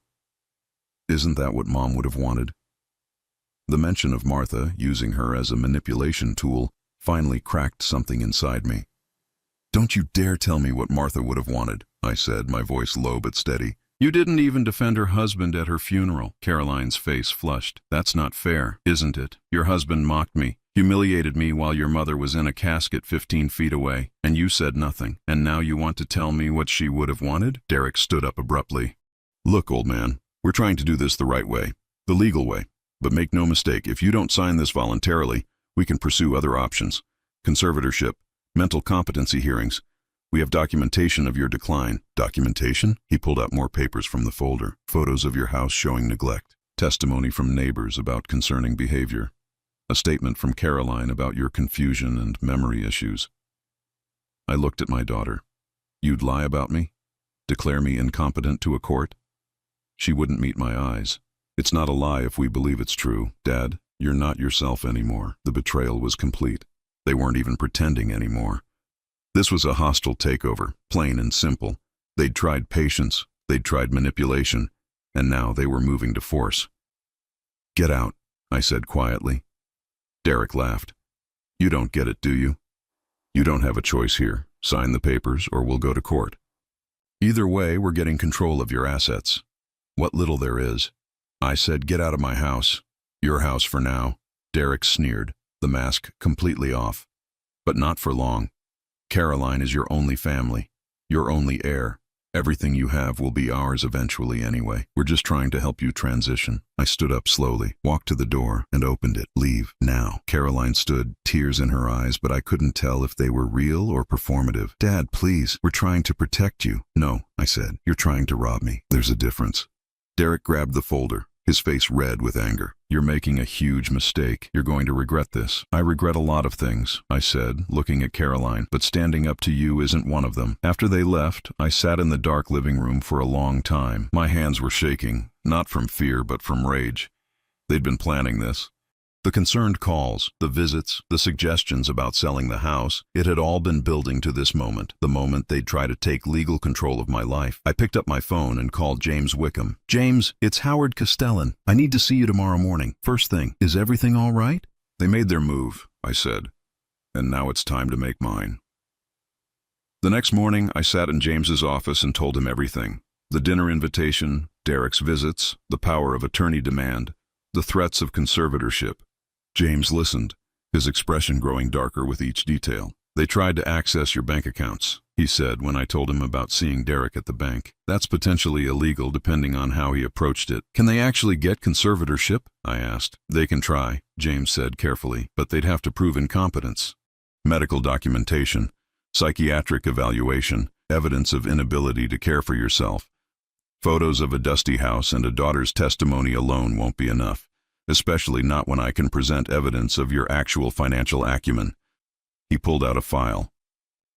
Isn't that what Mom would have wanted?" The mention of Martha, using her as a manipulation tool, finally cracked something inside me. "Don't you dare tell me what Martha would have wanted," I said, my voice low but steady. "You didn't even defend her husband at her funeral." Caroline's face flushed. "That's not fair, isn't it? Your husband mocked me, humiliated me while your mother was in a casket 15 feet away, and you said nothing. And now you want to tell me what she would have wanted?" Derek stood up abruptly. "Look, old man, we're trying to do this the right way, the legal way. But make no mistake, if you don't sign this voluntarily, we can pursue other options. Conservatorship, mental competency hearings. We have documentation of your decline." "Documentation?" He pulled out more papers from the folder. "Photos of your house showing neglect. Testimony from neighbors about concerning behavior. A statement from Caroline about your confusion and memory issues." I looked at my daughter. "You'd lie about me? Declare me incompetent to a court?" She wouldn't meet my eyes. "It's not a lie if we believe it's true. Dad, you're not yourself anymore." The betrayal was complete. They weren't even pretending anymore. This was a hostile takeover, plain and simple. They'd tried patience, they'd tried manipulation, and now they were moving to force. "Get out," I said quietly. Derek laughed. "You don't get it, do you? You don't have a choice here. Sign the papers or we'll go to court. Either way, we're getting control of your assets. What little there is." I said, "Get out of my house. Your house for now." Derek sneered, the mask completely off. "But not for long. Caroline is your only family, your only heir. Everything you have will be ours eventually anyway. We're just trying to help you transition." I stood up slowly, walked to the door, and opened it. "Leave, now." Caroline stood, tears in her eyes, but I couldn't tell if they were real or performative. "Dad, please, we're trying to protect you." "No," I said, "you're trying to rob me. There's a difference." Derek grabbed the folder, his face red with anger. "You're making a huge mistake. You're going to regret this." "I regret a lot of things," I said, looking at Caroline, "but standing up to you isn't one of them." After they left, I sat in the dark living room for a long time. My hands were shaking, not from fear but from rage. They'd been planning this. The concerned calls, the visits, the suggestions about selling the house, it had all been building to this moment, the moment they'd try to take legal control of my life. I picked up my phone and called James Wickham. "James, it's Howard Castellan. I need to see you tomorrow morning. First thing, is everything all right?" "They made their move," I said, "and now it's time to make mine." The next morning, I sat in James's office and told him everything. The dinner invitation, Derek's visits, the power of attorney demand, the threats of conservatorship. James listened, his expression growing darker with each detail. "They tried to access your bank accounts," he said when I told him about seeing Derek at the bank. "That's potentially illegal depending on how he approached it." "Can they actually get conservatorship?" I asked. "They can try," James said carefully, "but they'd have to prove incompetence. Medical documentation, psychiatric evaluation, evidence of inability to care for yourself. Photos of a dusty house and a daughter's testimony alone won't be enough, especially not when I can present evidence of your actual financial acumen." He pulled out a file.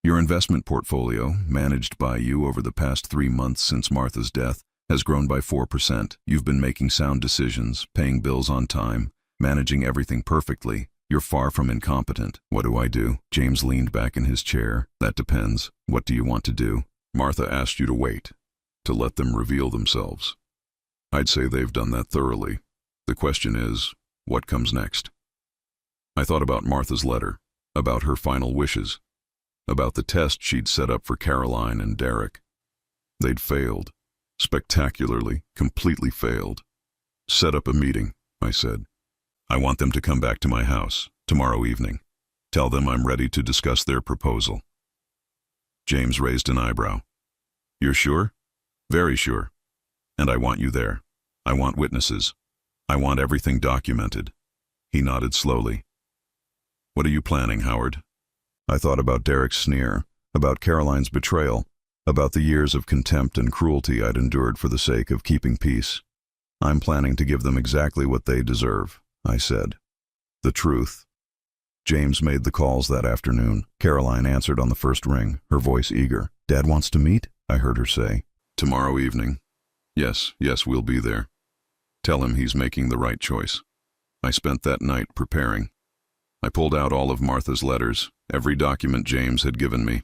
"Your investment portfolio, managed by you over the past 3 months since Martha's death, has grown by 4%. You've been making sound decisions, paying bills on time, managing everything perfectly. You're far from incompetent." "What do I do?" James leaned back in his chair. "That depends. What do you want to do?" "Martha asked you to wait, to let them reveal themselves. I'd say they've done that thoroughly. The question is, what comes next?" I thought about Martha's letter, about her final wishes, about the test she'd set up for Caroline and Derek. They'd failed. Spectacularly, completely failed. "Set up a meeting," I said. "I want them to come back to my house, tomorrow evening. Tell them I'm ready to discuss their proposal." James raised an eyebrow. "You're sure?" "Very sure. And I want you there. I want witnesses. I want everything documented." He nodded slowly. "What are you planning, Howard?" I thought about Derek's sneer, about Caroline's betrayal, about the years of contempt and cruelty I'd endured for the sake of keeping peace. "I'm planning to give them exactly what they deserve," I said. "The truth." James made the calls that afternoon. Caroline answered on the first ring, her voice eager. "Dad wants to meet?" I heard her say. "Tomorrow evening. Yes, we'll be there. Tell him he's making the right choice." I spent that night preparing. I pulled out all of Martha's letters, every document James had given me,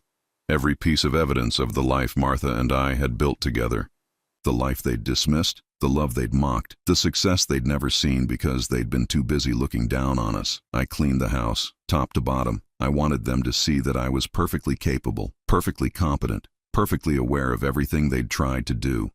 every piece of evidence of the life Martha and I had built together. The life they'd dismissed, the love they'd mocked, the success they'd never seen because they'd been too busy looking down on us. I cleaned the house, top to bottom. I wanted them to see that I was perfectly capable, perfectly competent, perfectly aware of everything they'd tried to do.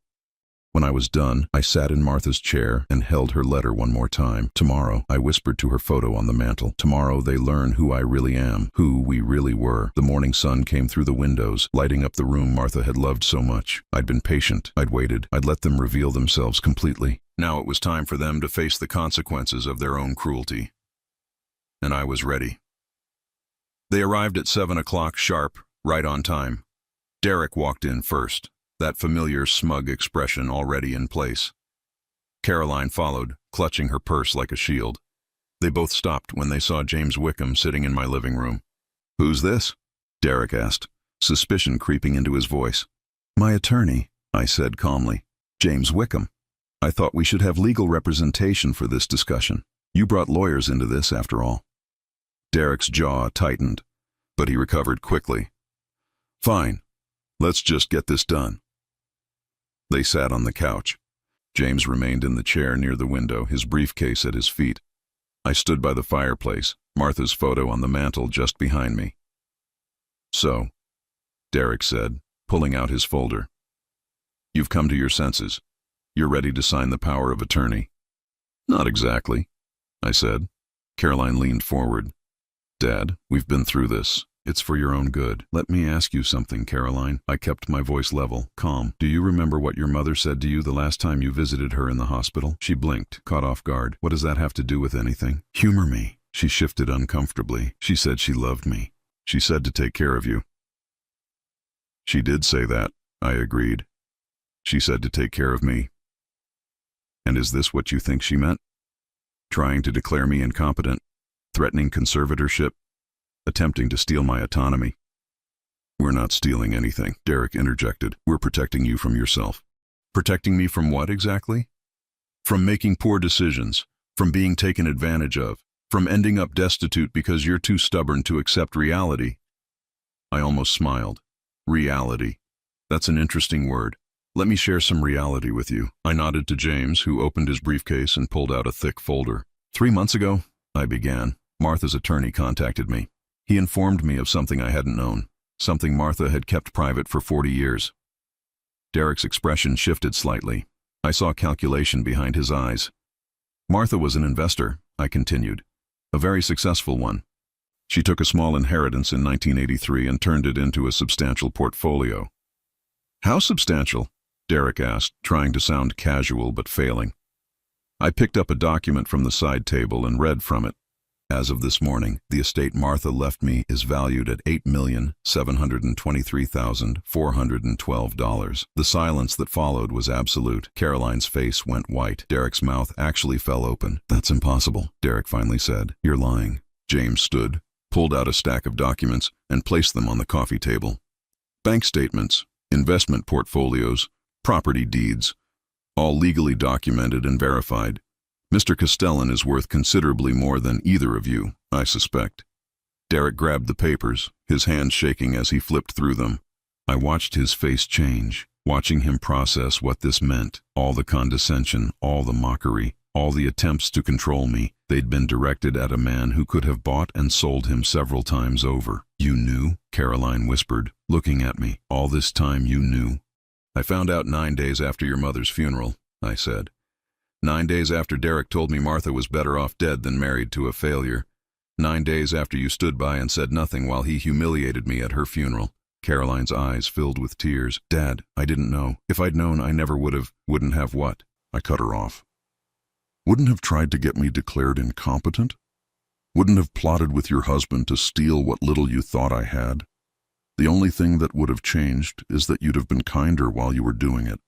When I was done, I sat in Martha's chair and held her letter one more time. "Tomorrow," I whispered to her photo on the mantel, "tomorrow they learn who I really am, who we really were." The morning sun came through the windows, lighting up the room Martha had loved so much. I'd been patient. I'd waited. I'd let them reveal themselves completely. Now it was time for them to face the consequences of their own cruelty. And I was ready. They arrived at 7 o'clock sharp, right on time. Derek walked in first, that familiar smug expression already in place. Caroline followed, clutching her purse like a shield. They both stopped when they saw James Wickham sitting in my living room. "Who's this?" Derek asked, suspicion creeping into his voice. "My attorney," I said calmly. "James Wickham. I thought we should have legal representation for this discussion. You brought lawyers into this, after all." Derek's jaw tightened, but he recovered quickly. "Fine. Let's just get this done." They sat on the couch. James remained in the chair near the window, his briefcase at his feet. I stood by the fireplace, Martha's photo on the mantel just behind me. "So," Derek said, pulling out his folder. "You've come to your senses. You're ready to sign the power of attorney." "Not exactly," I said. Caroline leaned forward. "Dad, we've been through this. It's for your own good. Let me ask you something, Caroline." I kept my voice level, calm. "Do you remember what your mother said to you the last time you visited her in the hospital?" She blinked, caught off guard. "What does that have to do with anything?" "Humor me." She shifted uncomfortably. "She said she loved me. She said to take care of you." "She did say that," I agreed. "She said to take care of me." "And is this what you think she meant? Trying to declare me incompetent, threatening conservatorship, attempting to steal my autonomy?" "We're not stealing anything," Derek interjected. "We're protecting you from yourself." "Protecting me from what exactly?" "From making poor decisions, from being taken advantage of, from ending up destitute because you're too stubborn to accept reality." I almost smiled. Reality. That's an interesting word. "Let me share some reality with you." I nodded to James, who opened his briefcase and pulled out a thick folder. 3 months ago, I began, Martha's attorney contacted me. He informed me of something I hadn't known, something Martha had kept private for 40 years. Derek's expression shifted slightly. I saw calculation behind his eyes. "Martha was an investor," I continued. "A very successful one. She took a small inheritance in 1983 and turned it into a substantial portfolio." "How substantial?" Derek asked, trying to sound casual but failing. I picked up a document from the side table and read from it. "As of this morning, the estate Martha left me is valued at $8,723,412. The silence that followed was absolute. Caroline's face went white. Derek's mouth actually fell open. "That's impossible," Derek finally said. "You're lying." James stood, pulled out a stack of documents, and placed them on the coffee table. Bank statements, investment portfolios, property deeds, all legally documented and verified. Mr. Castellan is worth considerably more than either of you, I suspect. Derek grabbed the papers, his hands shaking as he flipped through them. I watched his face change, watching him process what this meant. All the condescension, all the mockery, all the attempts to control me, they'd been directed at a man who could have bought and sold him several times over. "You knew?" Caroline whispered, looking at me. "All this time you knew?" "I found out 9 days after your mother's funeral," I said. 9 days after Derek told me Martha was better off dead than married to a failure. 9 days after you stood by and said nothing while he humiliated me at her funeral." Caroline's eyes filled with tears. "Dad, I didn't know. If I'd known, I never wouldn't have what?" I cut her off. "Wouldn't have tried to get me declared incompetent? Wouldn't have plotted with your husband to steal what little you thought I had? The only thing that would have changed is that you'd have been kinder while you were doing it."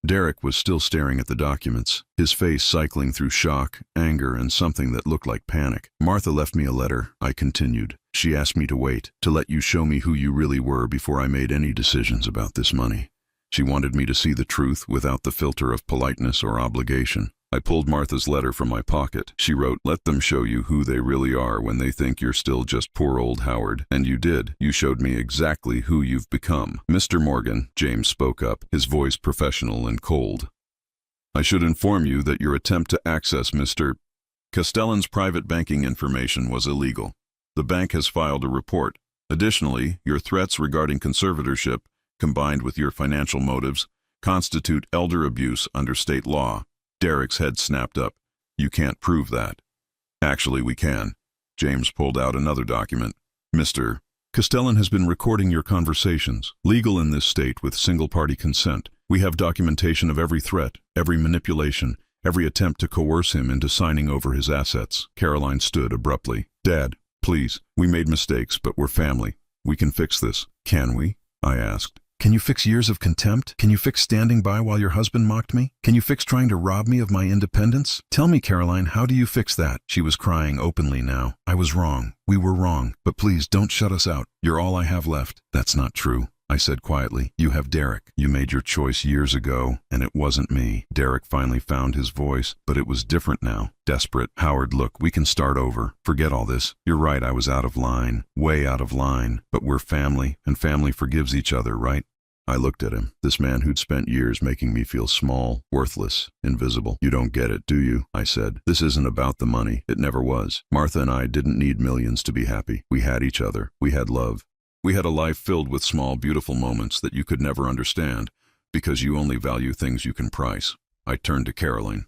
Derek was still staring at the documents, his face cycling through shock, anger, and something that looked like panic. "Martha left me a letter," I continued. "She asked me to wait, to let you show me who you really were before I made any decisions about this money. She wanted me to see the truth without the filter of politeness or obligation. I pulled Martha's letter from my pocket. She wrote, 'Let them show you who they really are when they think you're still just poor old Howard.' And you did. You showed me exactly who you've become." "Mr. Morgan," James spoke up, his voice professional and cold. "I should inform you that your attempt to access Mr. Castellan's private banking information was illegal. The bank has filed a report. Additionally, your threats regarding conservatorship, combined with your financial motives, constitute elder abuse under state law." Derek's head snapped up. "You can't prove that." "Actually, we can." James pulled out another document. "Mr. Castellan has been recording your conversations, legal in this state with single-party consent. We have documentation of every threat, every manipulation, every attempt to coerce him into signing over his assets." Caroline stood abruptly. "Dad, please, we made mistakes, but we're family. We can fix this." "Can we?" I asked. "Can you fix years of contempt? Can you fix standing by while your husband mocked me? Can you fix trying to rob me of my independence? Tell me, Caroline, how do you fix that?" She was crying openly now. "I was wrong. We were wrong. But please don't shut us out. You're all I have left." "That's not true," I said quietly. "You have Derek. You made your choice years ago, and it wasn't me." Derek finally found his voice, but it was different now. Desperate. "Howard, look, we can start over. Forget all this. You're right, I was out of line. Way out of line. But we're family, and family forgives each other, right? I looked at him, this man who'd spent years making me feel small, worthless, invisible. "You don't get it, do you?" I said. "This isn't about the money. It never was. Martha and I didn't need millions to be happy. We had each other. We had love. We had a life filled with small, beautiful moments that you could never understand because you only value things you can price." I turned to Caroline.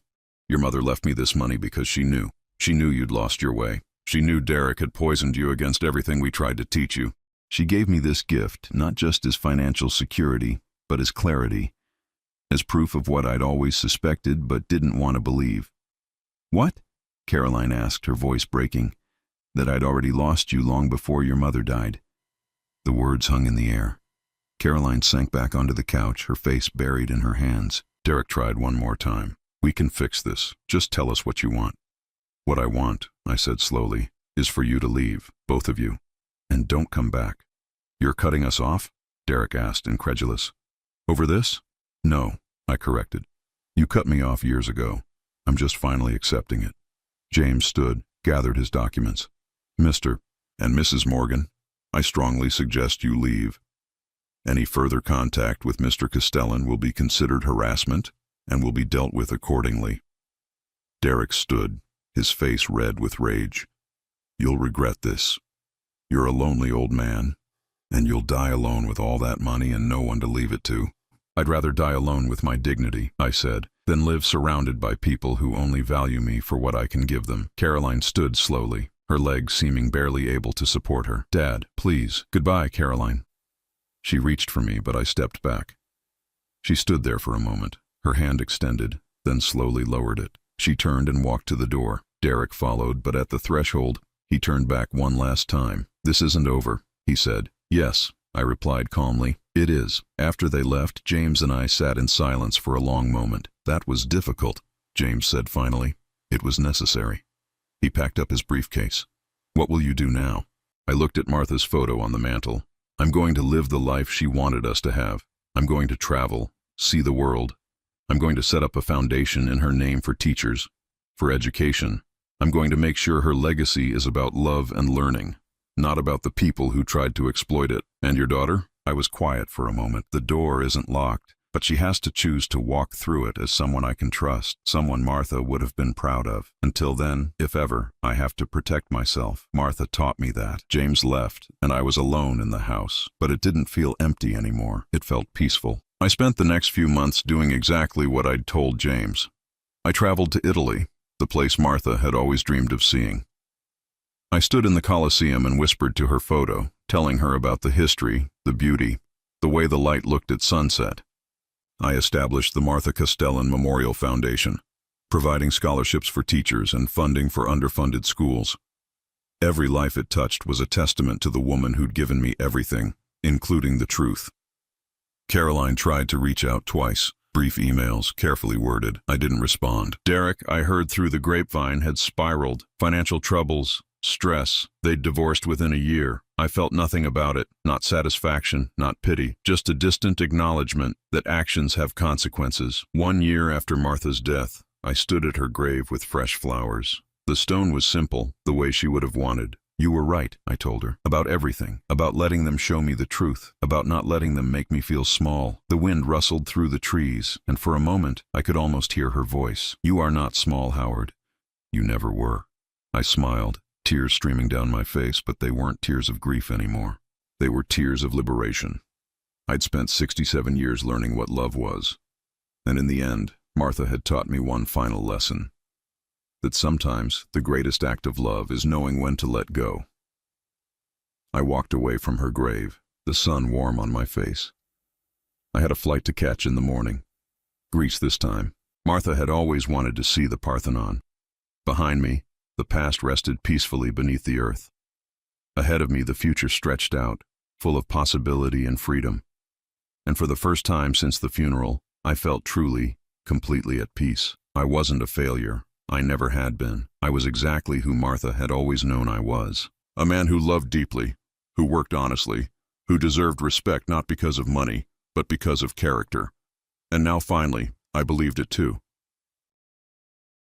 "Your mother left me this money because she knew. She knew you'd lost your way. She knew Derek had poisoned you against everything we tried to teach you. She gave me this gift, not just as financial security, but as clarity, as proof of what I'd always suspected but didn't want to believe." "What?" Caroline asked, her voice breaking. "That I'd already lost you long before your mother died." The words hung in the air. Caroline sank back onto the couch, her face buried in her hands. Derek tried one more time. "We can fix this. Just tell us what you want." "What I want," I said slowly, "is for you to leave, both of you. And don't come back." "You're cutting us off?" Derek asked, incredulous. "Over this?" "No," I corrected. "You cut me off years ago. I'm just finally accepting it." James stood, gathered his documents. "Mr. and Mrs. Morgan, I strongly suggest you leave. Any further contact with Mr. Castellan will be considered harassment and will be dealt with accordingly." Derek stood, his face red with rage. "You'll regret this. You're a lonely old man, and you'll die alone with all that money and no one to leave it to." "I'd rather die alone with my dignity," I said, "than live surrounded by people who only value me for what I can give them." Caroline stood slowly, her legs seeming barely able to support her. "Dad, please." "Goodbye, Caroline." She reached for me, but I stepped back. She stood there for a moment, her hand extended, then slowly lowered it. She turned and walked to the door. Derek followed, but at the threshold, he turned back one last time. "This isn't over," he said. "Yes," I replied calmly. "It is." After they left, James and I sat in silence for a long moment. "That was difficult," James said finally. "It was necessary." He packed up his briefcase. "What will you do now?" I looked at Martha's photo on the mantel. "I'm going to live the life she wanted us to have. I'm going to travel, see the world. I'm going to set up a foundation in her name for teachers, for education. I'm going to make sure her legacy is about love and learning, not about the people who tried to exploit it." "And your daughter?" I was quiet for a moment. "The door isn't locked, but she has to choose to walk through it as someone I can trust, someone Martha would have been proud of. Until then, if ever, I have to protect myself. Martha taught me that." James left, and I was alone in the house, but it didn't feel empty anymore. It felt peaceful. I spent the next few months doing exactly what I'd told James. I traveled to Italy, the place Martha had always dreamed of seeing. I stood in the Colosseum and whispered to her photo, telling her about the history, the beauty, the way the light looked at sunset. I established the Martha Castellan Memorial Foundation, providing scholarships for teachers and funding for underfunded schools. Every life it touched was a testament to the woman who'd given me everything, including the truth. Caroline tried to reach out twice. Brief emails, carefully worded. I didn't respond. Derek, I heard through the grapevine, had spiraled. Financial troubles, stress. They'd divorced within a year. I felt nothing about it, not satisfaction, not pity, just a distant acknowledgement that actions have consequences. 1 year after Martha's death, I stood at her grave with fresh flowers. The stone was simple, the way she would have wanted. "You were right," I told her, "about everything, about letting them show me the truth, about not letting them make me feel small." The wind rustled through the trees, and for a moment, I could almost hear her voice. "You are not small, Howard. You never were." I smiled, tears streaming down my face, but they weren't tears of grief anymore. They were tears of liberation. I'd spent 67 years learning what love was, and in the end, Martha had taught me one final lesson. That sometimes the greatest act of love is knowing when to let go. I walked away from her grave, the sun warm on my face. I had a flight to catch in the morning. Greece this time. Martha had always wanted to see the Parthenon. Behind me, the past rested peacefully beneath the earth. Ahead of me, the future stretched out, full of possibility and freedom. And for the first time since the funeral, I felt truly, completely at peace. I wasn't a failure. I never had been. I was exactly who Martha had always known I was. A man who loved deeply, who worked honestly, who deserved respect not because of money, but because of character. And now finally, I believed it too.